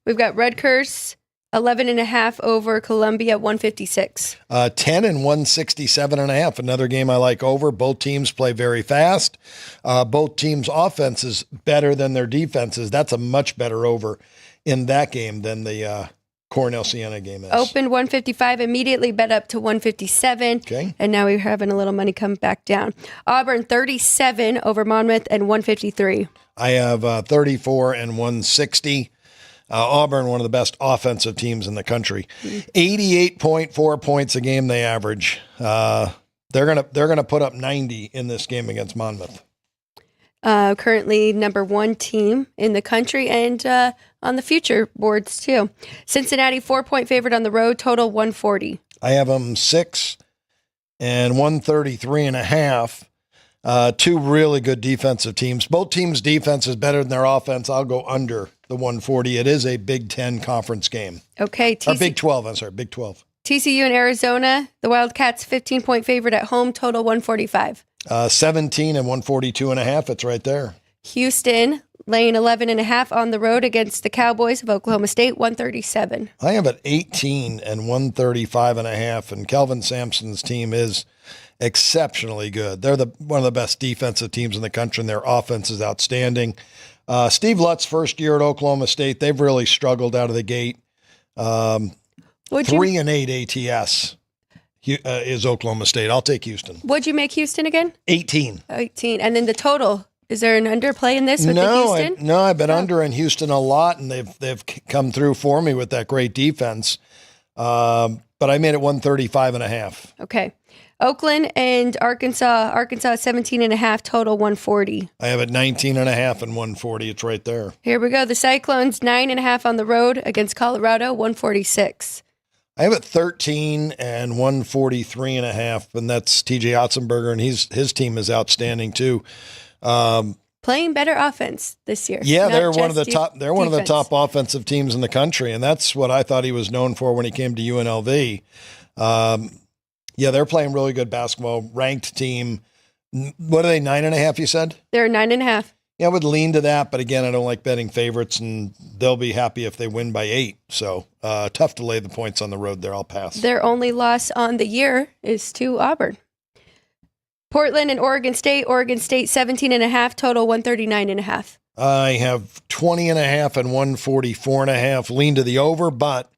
We've got Rutgers 11.5 over Columbia, 156. 10 and 167.5. Another game I like over. Both teams play very fast. Both teams' offenses better than their defenses. That's a much better over in that game than the Cornell Siena game is. Opened 155, immediately bet up to 157. Okay. And now we're having a little money come back down. Auburn 37 over Monmouth and 153. I have 34 and 160. Auburn, one of the best offensive teams in the country. 88.4 points a game they average. They're gonna put up 90 in this game against Monmouth. Currently number 1 team in the country and on the future boards too. Cincinnati 4-point favorite on the road, total 140. I have them 6 and 133.5. Two really good defensive teams. Both teams' defense is better than their offense. I'll go under the 140. It is a Big 10 conference game. Okay. Or Big 12, I'm sorry, Big 12. TCU in Arizona, the Wildcats 15-point favorite at home, total 145. 17 and 142.5. It's right there. Houston laying 11.5 on the road against the Cowboys of Oklahoma State, 137. I have it 18 and 135.5, and Kelvin Sampson's team is exceptionally good. They're one of the best defensive teams in the country, and their offense is outstanding. Steve Lutz's first year at Oklahoma State, they've really struggled out of the gate. 3-8 ATS is Oklahoma State. I'll take Houston. What'd you make Houston again? 18. 18. And then the total. Is there an underplay in this with the Houston? I've been under in Houston a lot, and they've come through for me with that great defense. But I made it 135.5. Okay. Oakland and Arkansas 17.5, total 140. I have it 19.5 and 140. It's right there. Here we go. The Cyclones 9.5 on the road against Colorado, 146. I have it 13 and 143.5, and that's TJ Otzenberger, and his team is outstanding too. Playing better offense this year. Yeah, they're one of the top. They're one of the top offensive teams in the country, and that's what I thought he was known for when he came to UNLV. Yeah, they're playing really good basketball. Ranked team. What are they? 9.5? You said they're 9.5. Yeah, I would lean to that, but again, I don't like betting favorites, and they'll be happy if they win by 8. So tough to lay the points on the road there. I'll pass. Their only loss on the year is to Auburn. Portland and Oregon State 17.5, total 139.5. I have 20.5 and 144.5. Lean to the over, but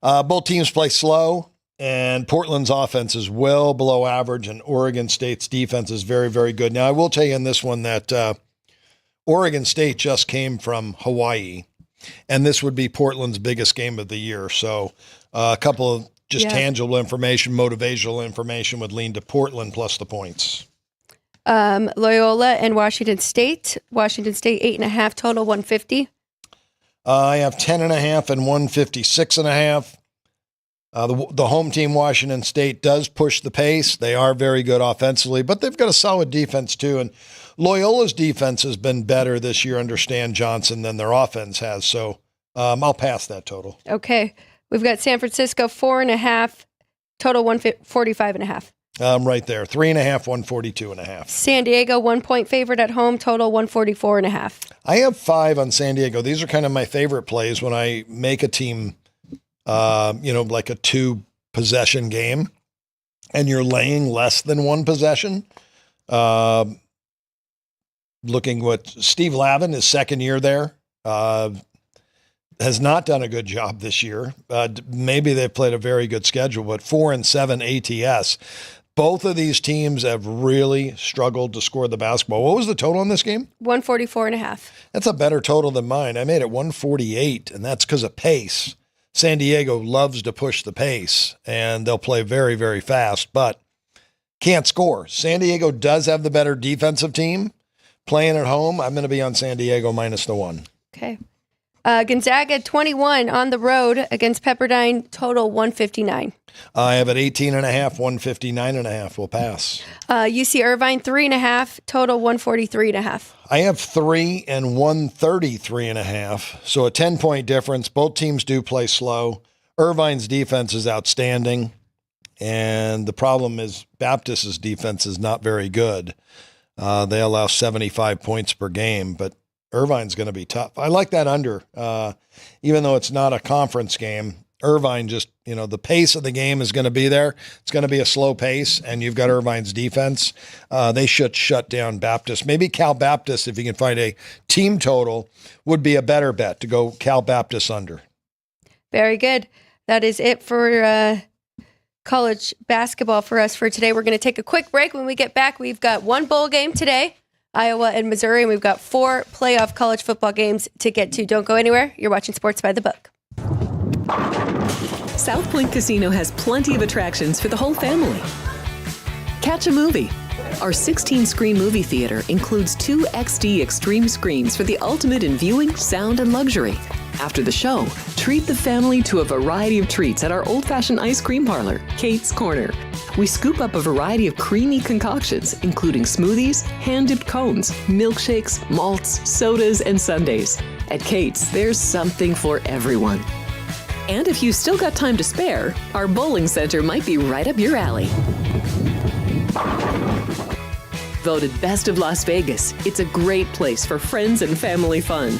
both teams play slow. And Portland's offense is well below average, and Oregon State's defense is very, very good. Now, I will tell you in this one that Oregon State just came from Hawaii, and this would be Portland's biggest game of the year. So a couple of tangible information, motivational information would lean to Portland plus the points. Loyola and Washington State 8.5, total 150. I have 10.5 and 156.5. The home team, Washington State, does push the pace. They are very good offensively, but they've got a solid defense too. And Loyola's defense has been better this year under Stan Johnson than their offense has. So I'll pass that total. Okay. We've got San Francisco 4.5, total 145.5. Right there. 3.5, 142.5. San Diego 1-point favorite at home, total 144.5. I have 5 on San Diego. These are kind of my favorite plays when I make a team. Like a 2-possession game, and you're laying less than 1 possession. Looking what Steve Lavin, his second year there, has not done a good job this year. Maybe they've played a very good schedule, but 4-7 ATS. Both of these teams have really struggled to score the basketball. What was the total on this game? 144.5. That's a better total than mine. I made it 148, and that's because of pace. San Diego loves to push the pace, and they'll play very, very fast, but can't score. San Diego does have the better defensive team. Playing at home, I'm going to be on San Diego minus the 1. Okay. Gonzaga 21 on the road against Pepperdine, total 159. I have it 18.5, 159.5. We'll pass. UC Irvine 3.5, total 143.5. I have 3 and 133.5. So a 10-point difference. Both teams do play slow. Irvine's defense is outstanding. And the problem is Baptist's defense is not very good. They allow 75 points per game, but Irvine's going to be tough. I like that under, even though it's not a conference game. Irvine just, the pace of the game is going to be there. It's going to be a slow pace, and you've got Irvine's defense. They should shut down Baptist. Maybe Cal Baptist, if you can find a team total, would be a better bet to go Cal Baptist under. Very good. That is it for college basketball for us for today. We're going to take a quick break. When we get back, we've got one bowl game today, Iowa and Missouri, and we've got 4 playoff college football games to get to. Don't go anywhere. You're watching Sports by the Book. South Point Casino has plenty of attractions for the whole family. Catch a movie. Our 16-screen movie theater includes 2 XD Extreme screens for the ultimate in viewing, sound, and luxury. After the show, treat the family to a variety of treats at our old-fashioned ice cream parlor, Kate's Corner. We scoop up a variety of creamy concoctions, including smoothies, hand-dipped cones, milkshakes, malts, sodas, and sundaes. At Kate's, there's something for everyone. And if you still got time to spare, our bowling center might be right up your alley. Voted Best of Las Vegas, it's a great place for friends and family fun.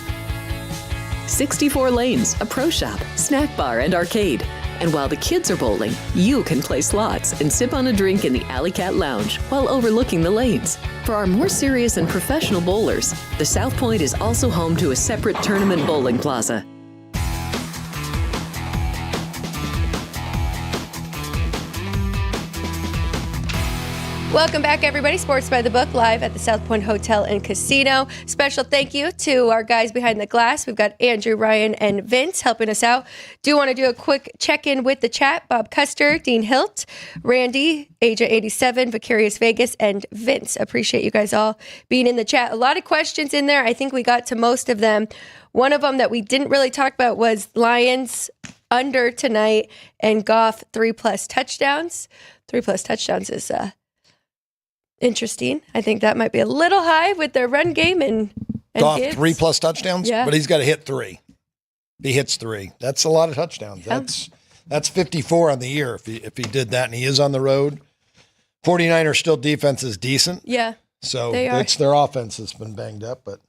64 lanes, a pro shop, snack bar, and arcade. And while the kids are bowling, you can play slots and sip on a drink in the Alley Cat Lounge while overlooking the lanes. For our more serious and professional bowlers, the South Point is also home to a separate tournament bowling plaza. Welcome back, everybody. Sports by the Book, live at the South Point Hotel and Casino. Special thank you to our guys behind the glass. We've got Andrew, Ryan, and Vince helping us out. Do want to do a quick check-in with the chat. Bob Custer, Dean Hilt, Randy, Asia87, Vicarious Vegas, and Vince. Appreciate you guys all being in the chat. A lot of questions in there. I think we got to most of them. One of them that we didn't really talk about was Lions under tonight and Goff 3+ touchdowns. 3+ touchdowns is interesting. I think that might be a little high with their run game and Goff Gibbs. 3+ touchdowns, yeah. But he's got to hit 3. He hits 3. That's a lot of touchdowns. Yeah. That's 54 on the year if he did that, and he is on the road. 49ers still defense is decent. Yeah, so it's their offense has been banged up, but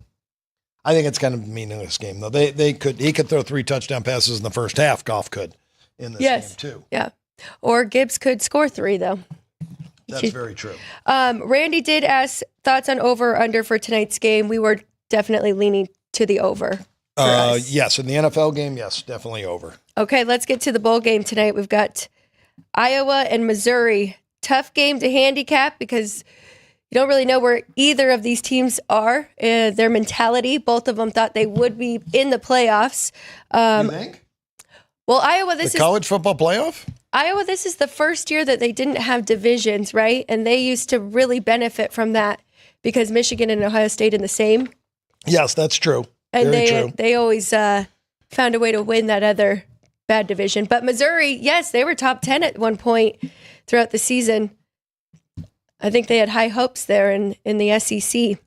I think it's kind of a meaningless game though. He could throw 3 touchdown passes in the first half. Goff could in this game too. Yeah, or Gibbs could score 3 though. That's very true. Randy did ask thoughts on over or under for tonight's game. We were definitely leaning to the over. Yes, in the NFL game, yes, definitely over. Okay, let's get to the bowl game tonight. We've got Iowa and Missouri. Tough game to handicap because you don't really know where either of these teams are. Their mentality, both of them thought they would be in the playoffs. You think? Well, Iowa, this is college football playoff? Iowa, this is the first year that they didn't have divisions, right? And they used to really benefit from that because Michigan and Ohio State in the same. Yes, that's true. And Very true. They always found a way to win that other bad division. But Missouri, yes, they were top 10 at one point throughout the season. I think they had high hopes there in the SEC.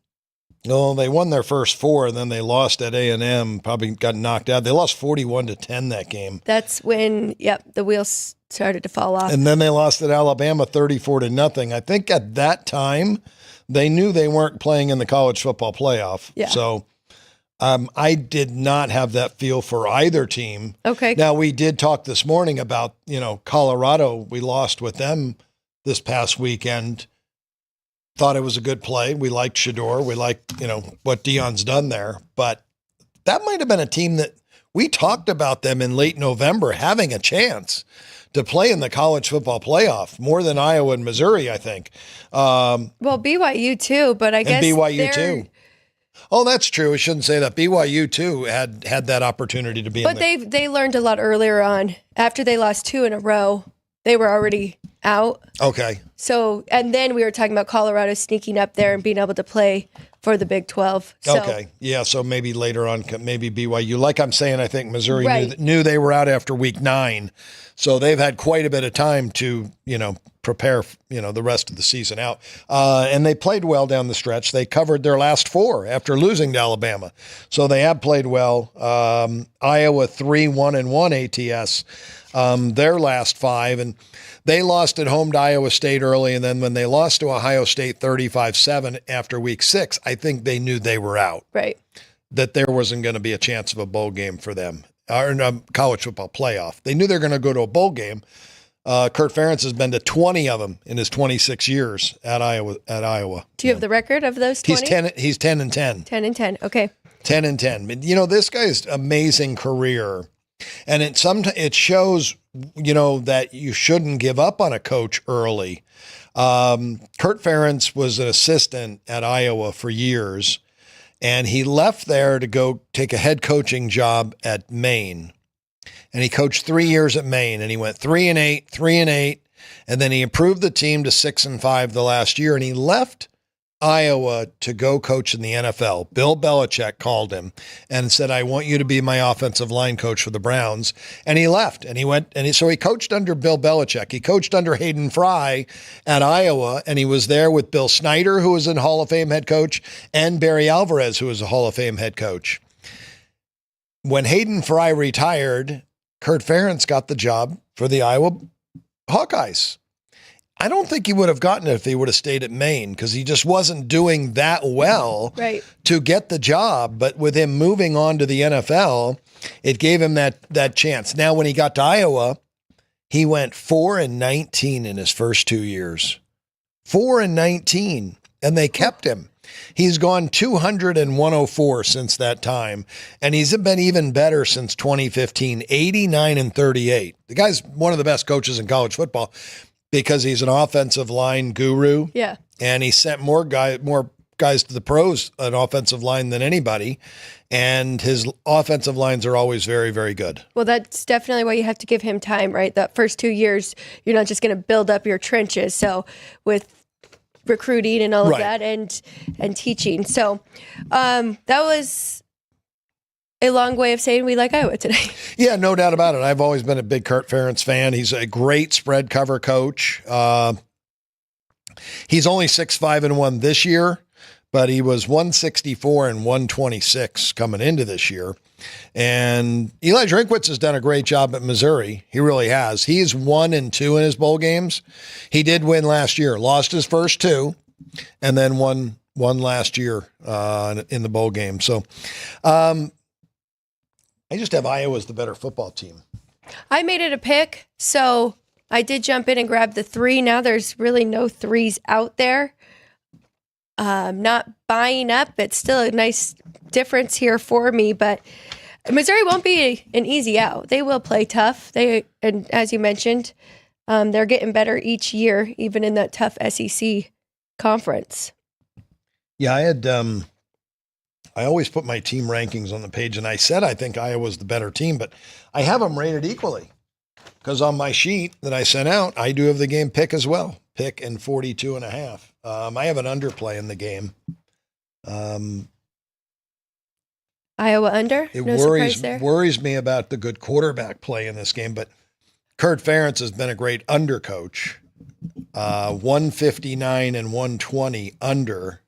No, they won their first 4, and then they lost at A&M, probably got knocked out. They lost 41-10 that game. That's when, the wheels started to fall off. And then they lost at Alabama 34-0. I think at that time, they knew they weren't playing in the college football playoff. Yeah. So I did not have that feel for either team. Okay. Now, we did talk this morning about, Colorado. We lost with them this past weekend. Thought it was a good play. We liked Shador. We liked, what Deion's done there. But that might have been a team that we talked about them in late November having a chance to play in the college football playoff more than Iowa and Missouri, I think. Well, BYU too, but I guess BYU too. Oh, that's true. We shouldn't say that. BYU too had that opportunity to be. But they learned a lot earlier on. After they lost 2 in a row, they were already out. Okay. So, and then we were talking about Colorado sneaking up there and being able to play for the Big 12. So, okay. Yeah. So maybe later on, maybe BYU. Like I'm saying, I think Missouri Right. knew they were out after week 9. So they've had quite a bit of time to, prepare, the rest of the season out. And they played well down the stretch. They covered their last 4 after losing to Alabama. So they have played well. Iowa 3-1-1 ATS, their last 5. And they lost at home to Iowa State early, and then when they lost to Ohio State 35-7 after week 6, I think they knew they were out. Right. that there wasn't going to be a chance of a bowl game for them, or a college football playoff. They knew they were going to go to a bowl game. Kurt Ferentz has been to 20 of them in his 26 years at Iowa. Do you have the record of those 20? He's 10 and 10. 10 and 10. Okay. 10 and 10. This guy's amazing career. And it shows, that you shouldn't give up on a coach early. Kurt Ferentz was an assistant at Iowa for years, and he left there to go take a head coaching job at Maine. And he coached 3 years at Maine, and he went 3-8, 3-8, and then he improved the team to 6-5 the last year, and he left Iowa to go coach in the NFL. Bill Belichick called him and said, "I want you to be my offensive line coach for the Browns." And he left, and he went, so he coached under Bill Belichick. He coached under Hayden Fry at Iowa, and he was there with Bill Snyder, who was a Hall of Fame head coach, and Barry Alvarez, who was a Hall of Fame head coach. When Hayden Fry retired, Kurt Ferentz got the job for the Iowa Hawkeyes. I don't think he would have gotten it if he would have stayed at Maine, because he just wasn't doing that well to get the job. But with him moving on to the NFL, it gave him that chance. Now, when he got to Iowa, he went 4-19 in his first 2 years. 4-19, and they kept him. He's gone 200-104 since that time, and he's been even better since 2015, 89-38. The guy's one of the best coaches in college football, because he's an offensive line guru. Yeah. And he sent more guys to the pros on offensive line than anybody. And his offensive lines are always very, very good. Well, that's definitely why you have to give him time, right? The first 2 years, you're not just going to build up your trenches. So with recruiting and all of that and teaching. So that was a long way of saying we like Iowa today. Yeah, no doubt about it. I've always been a big Kurt Ferentz fan. He's a great spread cover coach. He's only 6-5-1 this year, but he was 164-126 coming into this year. And Eli Drinkwitz has done a great job at Missouri. He really has. He's 1-2 in his bowl games. He did win last year, lost his first two, and then won last year in the bowl game. So, I just have Iowa as the better football team. I made it a pick, so I did jump in and grab the 3. Now there's really no 3s out there. Not buying up. It's still a nice difference here for me, but Missouri won't be an easy out. They will play tough. And as you mentioned, they're getting better each year, even in that tough SEC conference. Yeah, I always put my team rankings on the page, and I said I think Iowa's the better team, but I have them rated equally, because on my sheet that I sent out, I do have the game pick as well. Pick and 42.5. I have an underplay in the game. Iowa under? It no surprise there? worries me about the good quarterback play in this game, but Kurt Ferentz has been a great under coach. 159-120 under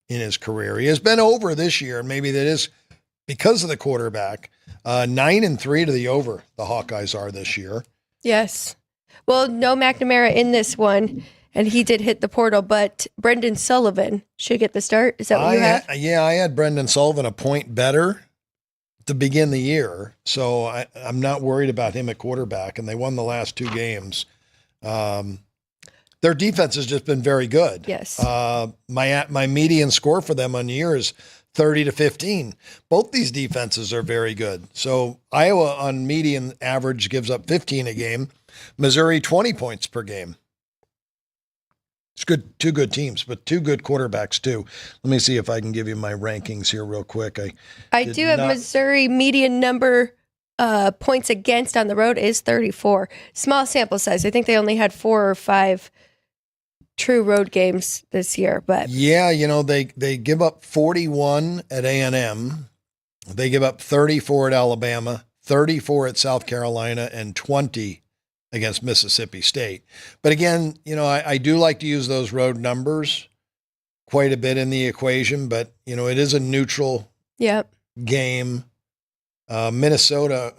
in his career. He has been over this year, and maybe that is because of the quarterback. 9-3 to the over, the Hawkeyes are this year. Yes. Well, no McNamara in this one, and he did hit the portal, but Brendan Sullivan should get the start. Is that what you have? I had Brendan Sullivan a point better to begin the year, so I'm not worried about him at quarterback, and they won the last 2 games. Their defense has just been very good. Yes. My median score for them on the year is 30-15. Both these defenses are very good. So Iowa on median average gives up 15 a game. Missouri 20 points per game. It's good, 2 good teams, but 2 good quarterbacks too. Let me see if I can give you my rankings here real quick. I do have Missouri median number points against on the road is 34. Small sample size. I think they only had 4 or 5 true road games this year, but yeah, they give up 41 at A&M. They give up 34 at Alabama, 34 at South Carolina, and 20 against Mississippi State. But again, I do like to use those road numbers quite a bit in the equation, but it is a neutral game. Iowa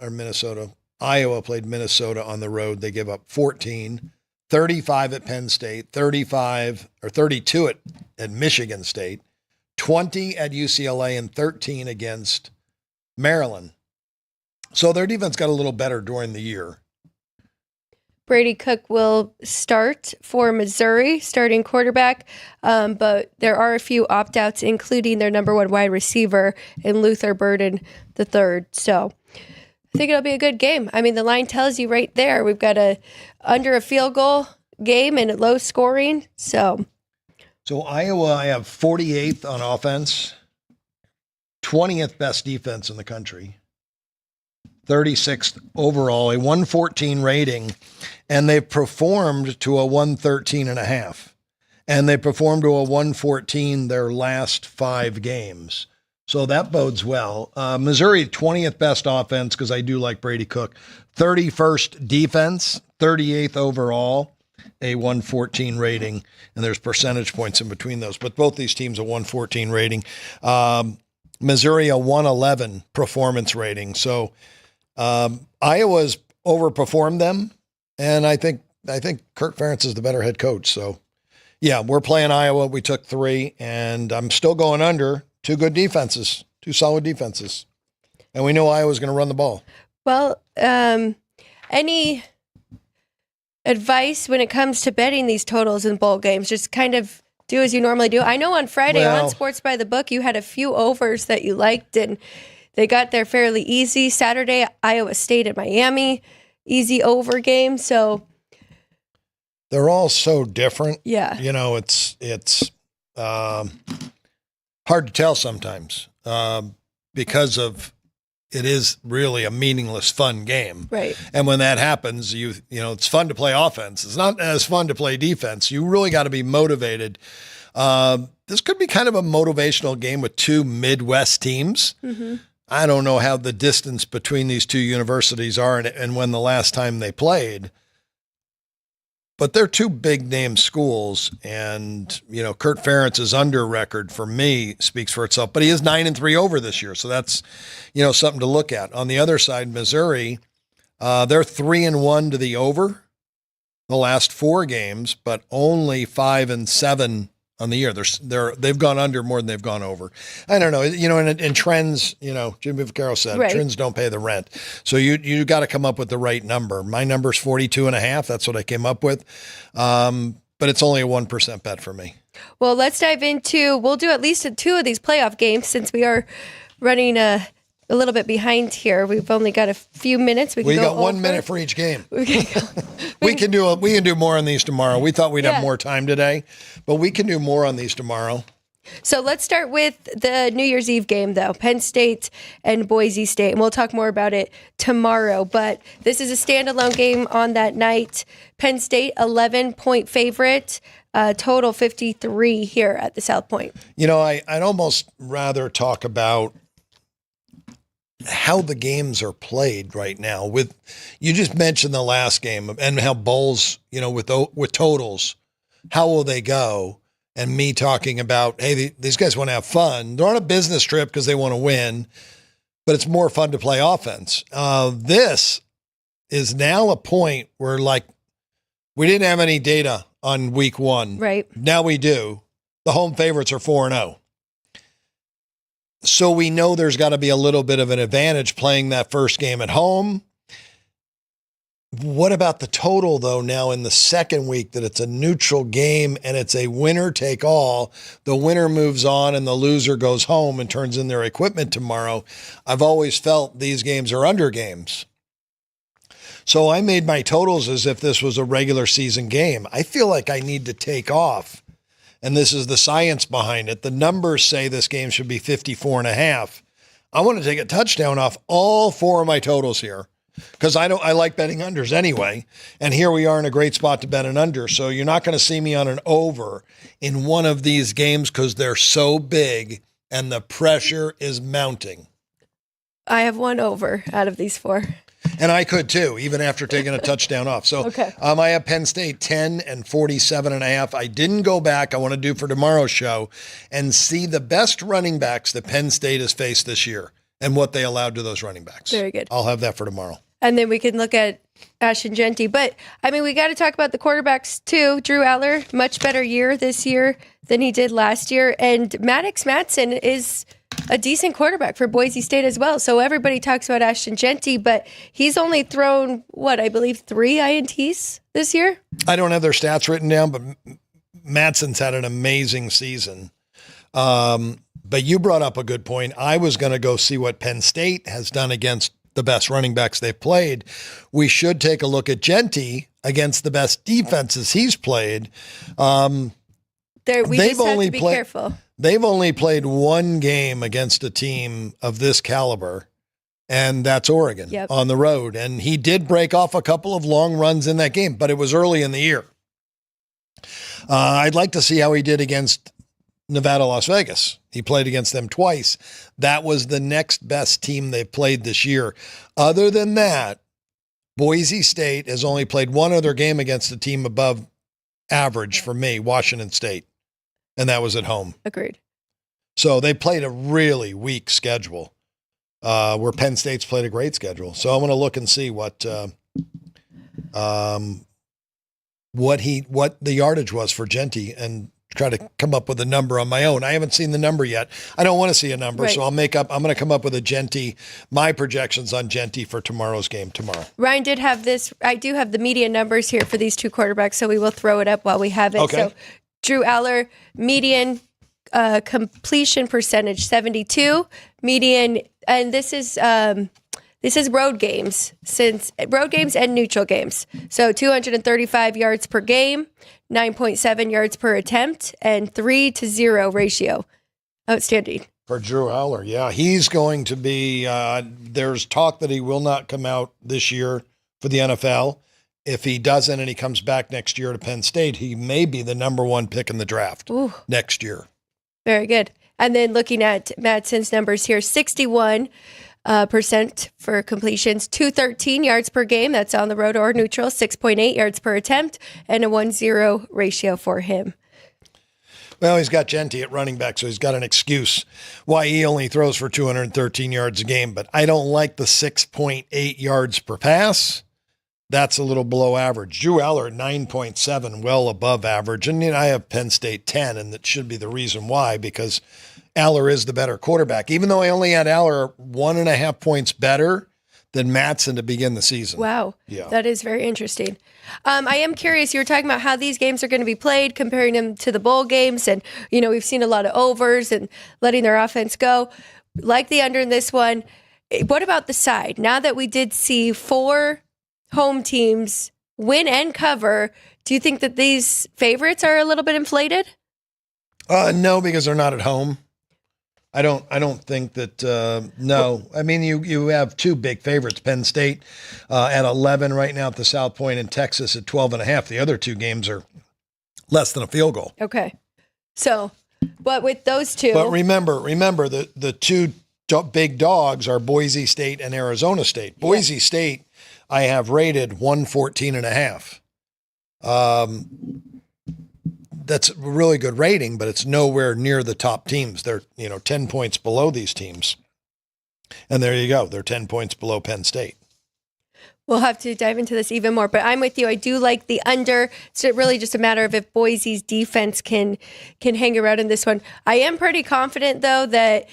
played Minnesota on the road. They give up 14. 35 at Penn State, 32 at Michigan State, 20 at UCLA, and 13 against Maryland. So their defense got a little better during the year. Brady Cook will start for Missouri, starting quarterback, but there are a few opt-outs, including their number one wide receiver in Luther Burden III. So I think it'll be a good game. I mean, the line tells you right there. We've got under a field goal game and low scoring. So Iowa, I have 48th on offense, 20th best defense in the country, 36th overall, a 114 rating, and they've performed to a 113.5. And they performed to a 114 their last 5 games. So that bodes well. Missouri, 20th best offense, because I do like Brady Cook. 31st defense, 38th overall, a 114 rating. And there's percentage points in between those. But both these teams a 114 rating. Missouri, a 111 performance rating. So Iowa's overperformed them. And I think Kirk Ferentz is the better head coach. So, yeah, we're playing Iowa. We took 3, and I'm still going under. 2 good defenses, 2 solid defenses. And we know Iowa's going to run the ball. Well, any advice when it comes to betting these totals in bowl games? Just kind of do as you normally do. I know on Friday on Sports by the Book, you had a few overs that you liked, and they got there fairly easy. Saturday, Iowa State at Miami. Easy over game. So they're all so different. Yeah. You know, it's hard to tell sometimes because of it is really a meaningless, fun game. Right. And when that happens, you know, it's fun to play offense. It's not as fun to play defense. You really got to be motivated. This could be kind of a motivational game with 2 Midwest teams. Mm-hmm. I don't know how the distance between these 2 universities are and when the last time they played, but they're 2 big name schools. And, you know, Kurt Ferentz's under record for me speaks for itself, but he is 9-3 over this year. So that's, you know, something to look at. On the other side, Missouri, they're 3-1 to the over the last 4 games, but only 5-7 on the year. They've gone under more than they've gone over. I don't know. You know, in trends, you know, Jimmy Vaccaro said, right, trends don't pay the rent. So you got to come up with the right number. My number's 42.5. That's what I came up with. But it's only a 1% bet for me. Well, let's dive into, we'll do at least 2 of these playoff games since we are running a little bit behind here. We've only got a few minutes. We got 1 minute for each game. We can do more on these tomorrow. We thought we'd have more time today, but we can do more on these tomorrow. So let's start with the New Year's Eve game, though, Penn State and Boise State. And we'll talk more about it tomorrow. But this is a standalone game on that night. Penn State, 11-point favorite, total 53 here at the South Point. You know, I'd almost rather talk about how the games are played right now. With you just mentioned the last game and how bowls, you know, with totals, how will they go? And me talking about, hey, these guys want to have fun. They're on a business trip because they want to win, but it's more fun to play offense. This is now a point where, like, we didn't have any data on week 1. Right. Now we do. The home favorites are 4-0. So we know there's got to be a little bit of an advantage playing that first game at home. What about the total, though, now in the second week, that it's a neutral game and it's a winner take all? The winner moves on and the loser goes home and turns in their equipment tomorrow. I've always felt these games are under games. So I made my totals as if this was a regular season game. I feel like I need to take off. And this is the science behind it. The numbers say this game should be 54.5. I want to take a touchdown off all 4 of my totals here because I like betting unders anyway. And here we are in a great spot to bet an under. So you're not going to see me on an over in one of these games because they're so big and the pressure is mounting. I have 1 over out of these 4. And I could too, even after taking a touchdown off. So okay. I have Penn State 10 and 47.5. I didn't go back. I want to do for tomorrow's show and see the best running backs that Penn State has faced this year and what they allowed to those running backs. Very good. I'll have that for tomorrow. And then we can look at Ashton Genty. But, I mean, we got to talk about the quarterbacks, too. Drew Aller, much better year this year than he did last year. And Maddox Madsen is a decent quarterback for Boise State as well. So everybody talks about Ashton Genty, but he's only thrown, I believe 3 INTs this year? I don't have their stats written down, but Madsen's had an amazing season. But you brought up a good point. I was going to go see what Penn State has done against the best running backs they've played. We should take a look at Genty against the best defenses he's played. We just have to be careful. They've only played 1 game against a team of this caliber, and that's Oregon on the road. And he did break off a couple of long runs in that game, but it was early in the year. I'd like to see how he did against Nevada, Las Vegas. He played against them twice. That was the next best team they've played this year. Other than that, Boise State has only played 1 other game against a team above average for me, Washington State, and that was at home. Agreed. So they played a really weak schedule, where Penn State's played a great schedule. So I'm going to look and see what the yardage was for Genty and try to come up with a number on my own. I haven't seen the number yet. I don't want to see a number, so I'm going to come up with a Genty, my projections on Genty for tomorrow's game tomorrow. Ryan did have this. I do have the median numbers here for these 2 quarterbacks, so we will throw it up while we have it. Okay. So Drew Aller, median completion percentage, 72. Median, and this is road games, road games and neutral games. So 235 yards per game, 9.7 yards per attempt, and 3-0 ratio. Outstanding. For Drew Aller, yeah. He's going to be, there's talk that he will not come out this year for the NFL. If he doesn't and he comes back next year to Penn State, he may be the number 1 pick in the draft next year. Very good. And then looking at Madsen's numbers here, 61% for completions, 213 yards per game. That's on the road or neutral, 6.8 yards per attempt, and a 1-0 ratio for him. Well, he's got Genty at running back, so he's got an excuse why he only throws for 213 yards a game. But I don't like the 6.8 yards per pass. That's a little below average. Drew Aller, 9.7, well above average. And I have Penn State 10, and that should be the reason why, because Aller is the better quarterback, even though I only had Aller 1.5 points better than Madsen to begin the season. Wow. Yeah. That is very interesting. I am curious, you were talking about how these games are going to be played, comparing them to the bowl games. And, we've seen a lot of overs and letting their offense go. Like the under in this one, what about the side? Now that we did see 4 home teams win and cover, do you think that these favorites are a little bit inflated? No, because they're not at home. I don't think that, no. I mean, you have 2 big favorites, Penn State at 11 right now at the South Point, and Texas at 12.5. The other 2 games are less than a field goal. Okay. So, but with those 2. But remember the 2 big dogs are Boise State and Arizona State. Boise State, I have rated 114.5. That's a really good rating, but it's nowhere near the top teams. They're, 10 points below these teams. And there you go. They're 10 points below Penn State. We'll have to dive into this even more, but I'm with you. I do like the under. It's really just a matter of if Boise's defense can hang around in this one. I am pretty confident, though, that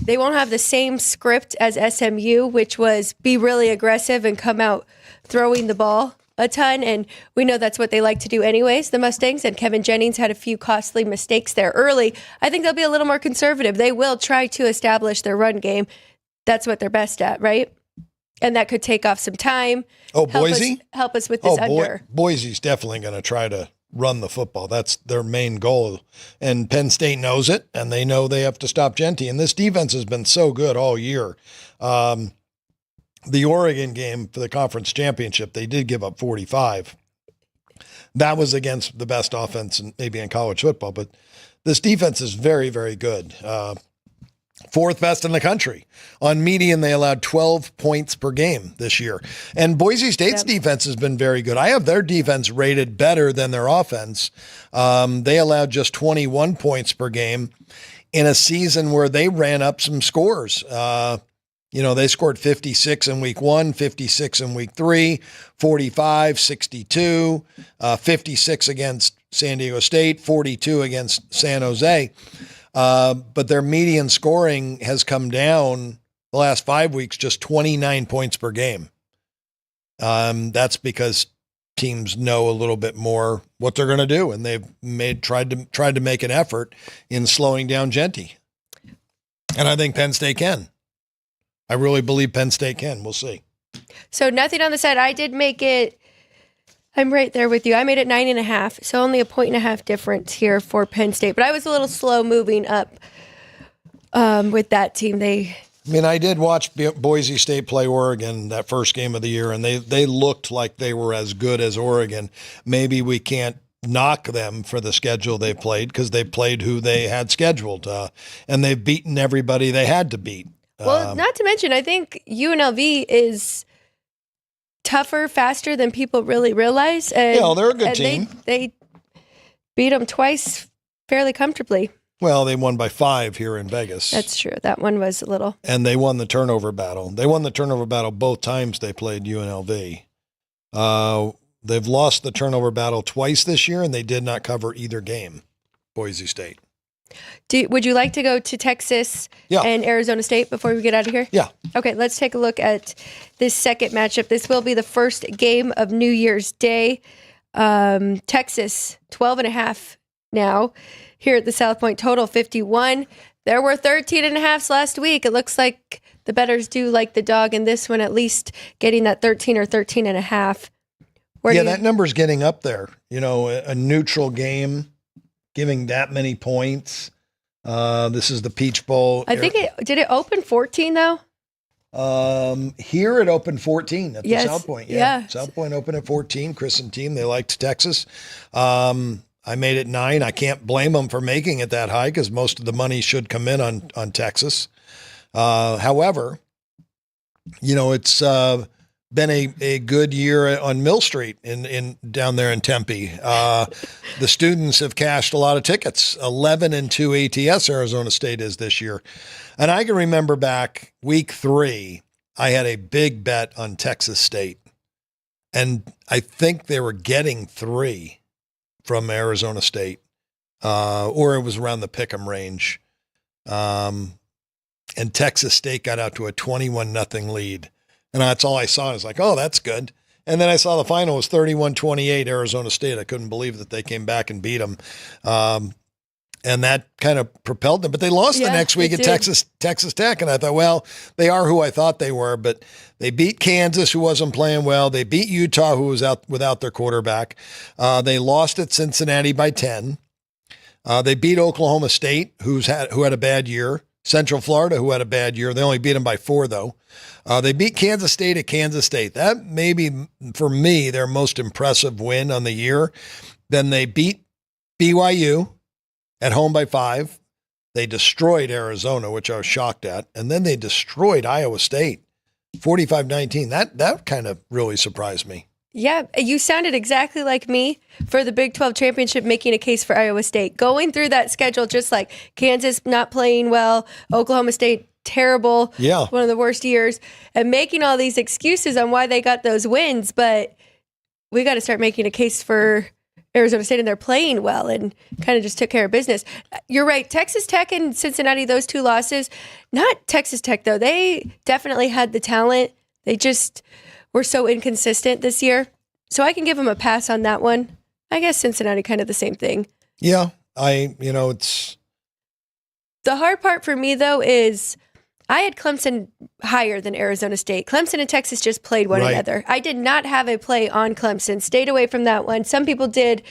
they won't have the same script as SMU, which was be really aggressive and come out throwing the ball a ton, and we know that's what they like to do anyways, the Mustangs, and Kevin Jennings had a few costly mistakes there early. I think they'll be a little more conservative. They will try to establish their run game. That's what they're best at, right? And that could take off some time. Oh, Boise? Help us with this under. Boise's definitely going to try to run the football. That's their main goal. And Penn State knows it, and they know they have to stop Genty. And this defense has been so good all year. The Oregon game for the conference championship, they did give up 45. That was against the best offense maybe in college football, but this defense is very, very good. 4th best in the country. On median, they allowed 12 points per game this year. And Boise State's defense has been very good. I have their defense rated better than their offense. They allowed just 21 points per game in a season where they ran up some scores. They scored 56 in week 1, 56 in week 3, 45, 62, 56 against San Diego State, 42 against San Jose. But their median scoring has come down the last 5 weeks, just 29 points per game. That's because teams know a little bit more what they're going to do, and they've tried to make an effort in slowing down Genty. And I think Penn State can. I really believe Penn State can. We'll see. So nothing on the side. I did make it. I'm right there with you. I made it 9.5, so only a 1.5 difference here for Penn State. But I was a little slow moving up with that team. I did watch Boise State play Oregon that first game of the year, and they looked like they were as good as Oregon. Maybe we can't knock them for the schedule they played because they played who they had scheduled, and they've beaten everybody they had to beat. Well, not to mention, I think UNLV is tougher, faster than people really realize. And, they're a good team. They beat them twice fairly comfortably. Well, they won by 5 here in Vegas. That's true. That one was a little. And they won the turnover battle. They won the turnover battle both times they played UNLV. They've lost the turnover battle twice this year, and they did not cover either game, Boise State. Would you like to go to Texas and Arizona State before we get out of here? Yeah. Okay, let's take a look at this second matchup. This will be the first game of New Year's Day. Texas, 12.5 now here at the South Point, total 51. There were 13.5s last week. It looks like the bettors do like the dog in this one, at least getting that 13 or 13.5. That number's getting up there. A neutral game, giving that many points. This is the Peach Bowl. I think did it open 14 though? Here it opened 14 at the South Point. Yeah. South Point opened at 14. Chris and team, they liked Texas. I made it 9. I can't blame them for making it that high because most of the money should come in on Texas. However, it's been a good year on Mill Street in down there in Tempe. The students have cashed a lot of tickets. 11-2 ATS Arizona State is this year. And I can remember back week 3, I had a big bet on Texas State. And I think they were getting 3 from Arizona State, or it was around the pick'em range. And Texas State got out to a 21-0 lead. And that's all I saw. I was like, oh, that's good. And then I saw the final was 31-28 Arizona State. I couldn't believe that they came back and beat them. And that kind of propelled them. But they lost the next week at Texas Tech. And I thought, well, they are who I thought they were. But they beat Kansas, who wasn't playing well. They beat Utah, who was out without their quarterback. They lost at Cincinnati by 10. They beat Oklahoma State, who had a bad year. Central Florida, who had a bad year. They only beat them by 4, though. They beat Kansas State at Kansas State. That may be, for me, their most impressive win on the year. Then they beat BYU at home by 5. They destroyed Arizona, which I was shocked at. And then they destroyed Iowa State, 45-19. That kind of really surprised me. Yeah, you sounded exactly like me for the Big 12 championship, making a case for Iowa State. Going through that schedule, just like Kansas not playing well, Oklahoma State terrible, one of the worst years, and making all these excuses on why they got those wins. But we got to start making a case for Arizona State, and they're playing well and kind of just took care of business. You're right. Texas Tech and Cincinnati, those 2 losses. Not Texas Tech, though. They definitely had the talent. They just were so inconsistent this year. So I can give them a pass on that one. I guess Cincinnati, kind of the same thing. Yeah, it's... The hard part for me, though, is I had Clemson higher than Arizona State. Clemson and Texas just played one another. I did not have a play on Clemson. Stayed away from that one. Some people did.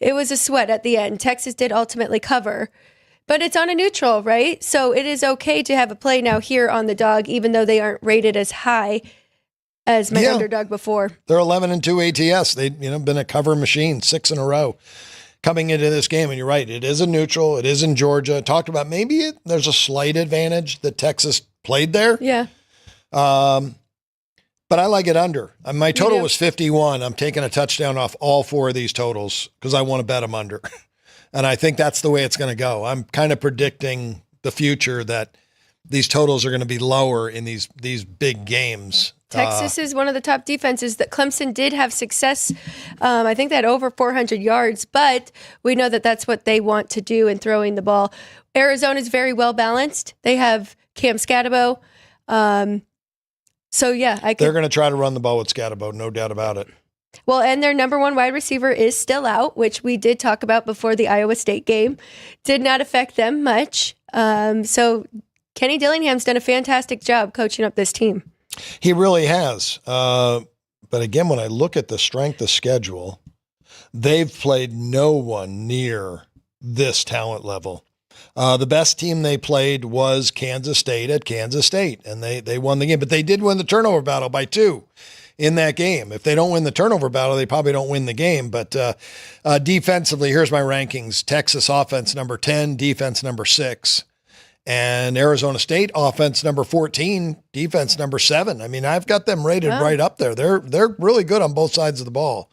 It was a sweat at the end. Texas did ultimately cover. But it's on a neutral, right? So it is okay to have a play now here on the dog, even though they aren't rated as high as my underdog before. They're 11-2 ATS. They've been a cover machine 6 in a row coming into this game. And you're right, it is a neutral. It is in Georgia. Talked about maybe there's a slight advantage that Texas played there. Yeah. But I like it under. My total was 51. I'm taking a touchdown off all 4 of these totals because I want to bet them under. And I think that's the way it's going to go. I'm kind of predicting the future that these totals are going to be lower in these big games. Texas is one of the top defenses. That Clemson did have success. I think they had over 400 yards, but we know that that's what they want to do in throwing the ball. Arizona is very well balanced. They have Cam Scatabo. So yeah, they're going to try to run the ball with Scatabo, no doubt about it. Well, and their number one wide receiver is still out, which we did talk about before the Iowa State game. Did not affect them much. So Kenny Dillingham's done a fantastic job coaching up this team. He really has. But again, when I look at the strength of schedule, they've played no one near this talent level. The best team they played was Kansas State at Kansas State, and they won the game. But they did win the turnover battle by 2 in that game. If they don't win the turnover battle, they probably don't win the game. But defensively, here's my rankings. Texas offense number 10, defense number 6. And Arizona State offense number 14, defense number 7. I mean, I've got them rated right up there. They're really good on both sides of the ball.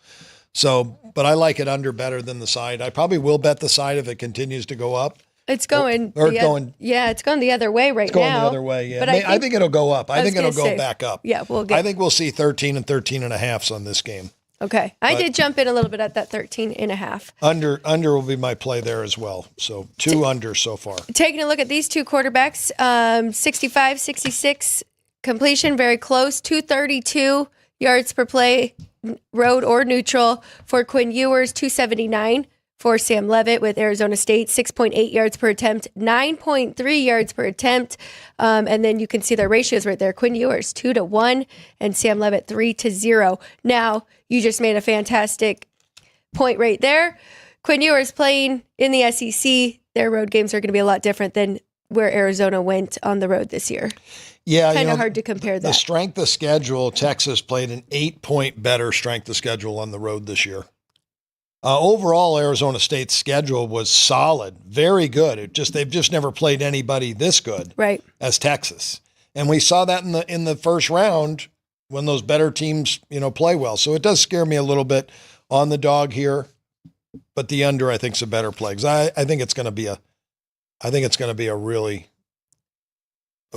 So, but I like it under better than the side. I probably will bet the side if it continues to go up. It's going, it's going the other way right now. It's going the other way, yeah. But I think it'll go up. I think it'll go back up. Yeah, I think we'll see 13 and 13.5s on this game. Okay. I did jump in a little bit at that 13.5. Under will be my play there as well. So 2 under so far. Taking a look at these two quarterbacks, 65, 66 completion, very close, 232 yards per play, road or neutral for Quinn Ewers, 279 for Sam Leavitt with Arizona State, 6.8 yards per attempt, 9.3 yards per attempt. And then you can see their ratios right there. Quinn Ewers, 2-1, and Sam Leavitt, 3-0. Now, you just made a fantastic point right there. Quinn Ewers playing in the SEC. Their road games are going to be a lot different than where Arizona went on the road this year. Yeah, kind of hard to compare that. The strength of schedule, Texas played an 8-point better strength of schedule on the road this year. Overall, Arizona State's schedule was solid, very good. They've just never played anybody this good, right, as Texas, and we saw that in the first round when those better teams play well. So it does scare me a little bit on the dog here, but the under I think is a better play. I think it's going to be a really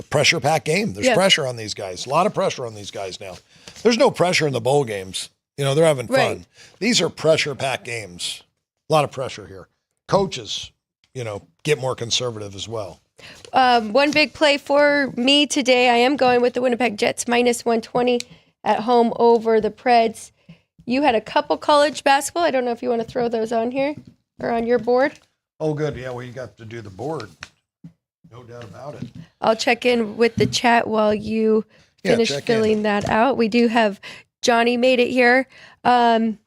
pressure packed game. There's pressure on these guys, a lot of pressure on these guys now. There's no pressure in the bowl games. They're having fun. Right. These are pressure-packed games. A lot of pressure here. Coaches, get more conservative as well. One big play for me today, I am going with the Winnipeg Jets minus 120 at home over the Preds. You had a couple college basketball. I don't know if you want to throw those on here or on your board. Oh, good. Yeah, well, you got to do the board. No doubt about it. I'll check in with the chat while you finish filling that out. We do have Johnny made it here. Johnny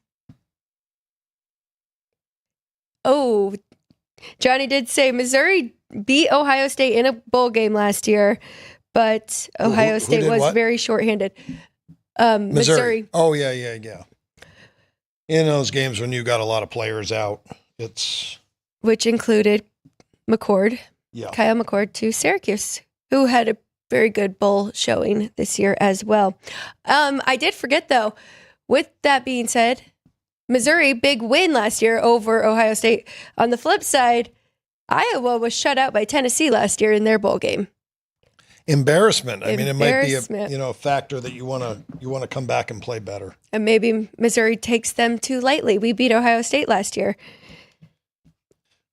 did say Missouri beat Ohio State in a bowl game last year, but Ohio State was very shorthanded. Missouri. Oh, yeah. In those games when you got a lot of players out, which included McCord, Kyle McCord to Syracuse, who had a very good bowl showing this year as well. I did forget, though, with that being said, Missouri, big win last year over Ohio State. On the flip side, Iowa was shut out by Tennessee last year in their bowl game. Embarrassment. I mean, it might be a factor that you want to come back and play better. And maybe Missouri takes them too lightly. We beat Ohio State last year.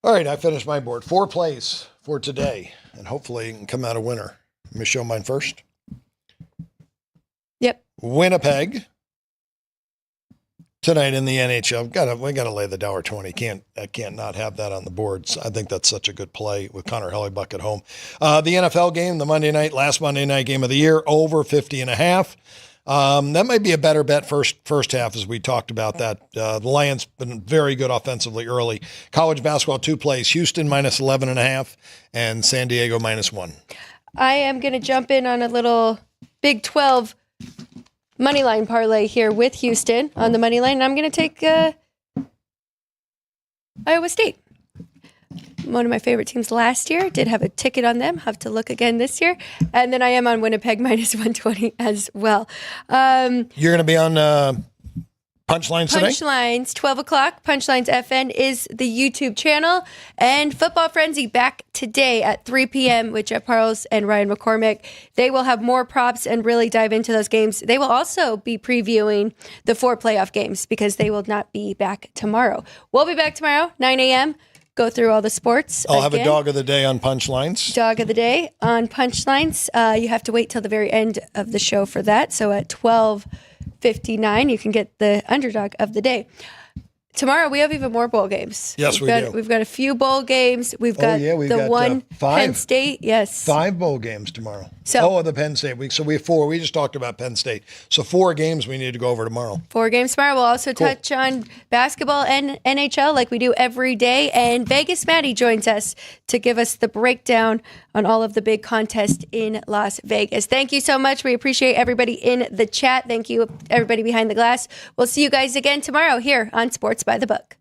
All right, I finished my board. 4 plays for today, and hopefully you can come out a winner. Let me show mine first. Yep. Winnipeg tonight in the NHL. We gotta lay the $1.20. I can't not have that on the boards. I think that's such a good play with Connor Hellebuck at home. The NFL game, the last Monday night game of the year, over 50.5. That might be a better bet first half, as we talked about that. The Lions been very good offensively early. College basketball, 2 plays: Houston minus 11.5 and San Diego minus 1. I am going to jump in on a little Big 12 money line parlay here with Houston on the money line. And I'm going to take Iowa State. One of my favorite teams last year. Did have a ticket on them. Have to look again this year. And then I am on Winnipeg minus 120 as well. You're going to be on Punchlines today? Punchlines, 12 o'clock. Punchlines FN is the YouTube channel. And Football Frenzy back today at 3 p.m. with Jeff Parles and Ryan McCormick. They will have more props and really dive into those games. They will also be previewing the 4 playoff games because they will not be back tomorrow. We'll be back tomorrow, 9 a.m. Go through all the sports. I'll have a dog of the day on Punchlines. Dog of the day on Punchlines. You have to wait till the very end of the show for that. So at 12:59, you can get the underdog of the day. Tomorrow, we have even more bowl games. Yes, we do. We've got a few bowl games. We've got one 5. Penn State. Yes. 5 bowl games tomorrow. So, the Penn State week. So we have 4. We just talked about Penn State. So 4 games we need to go over tomorrow. 4 games tomorrow. We'll also touch on basketball and NHL like we do every day. And Vegas Maddie joins us to give us the breakdown on all of the big contests in Las Vegas. Thank you so much. We appreciate everybody in the chat. Thank you, everybody behind the glass. We'll see you guys again tomorrow here on Sports by the Book.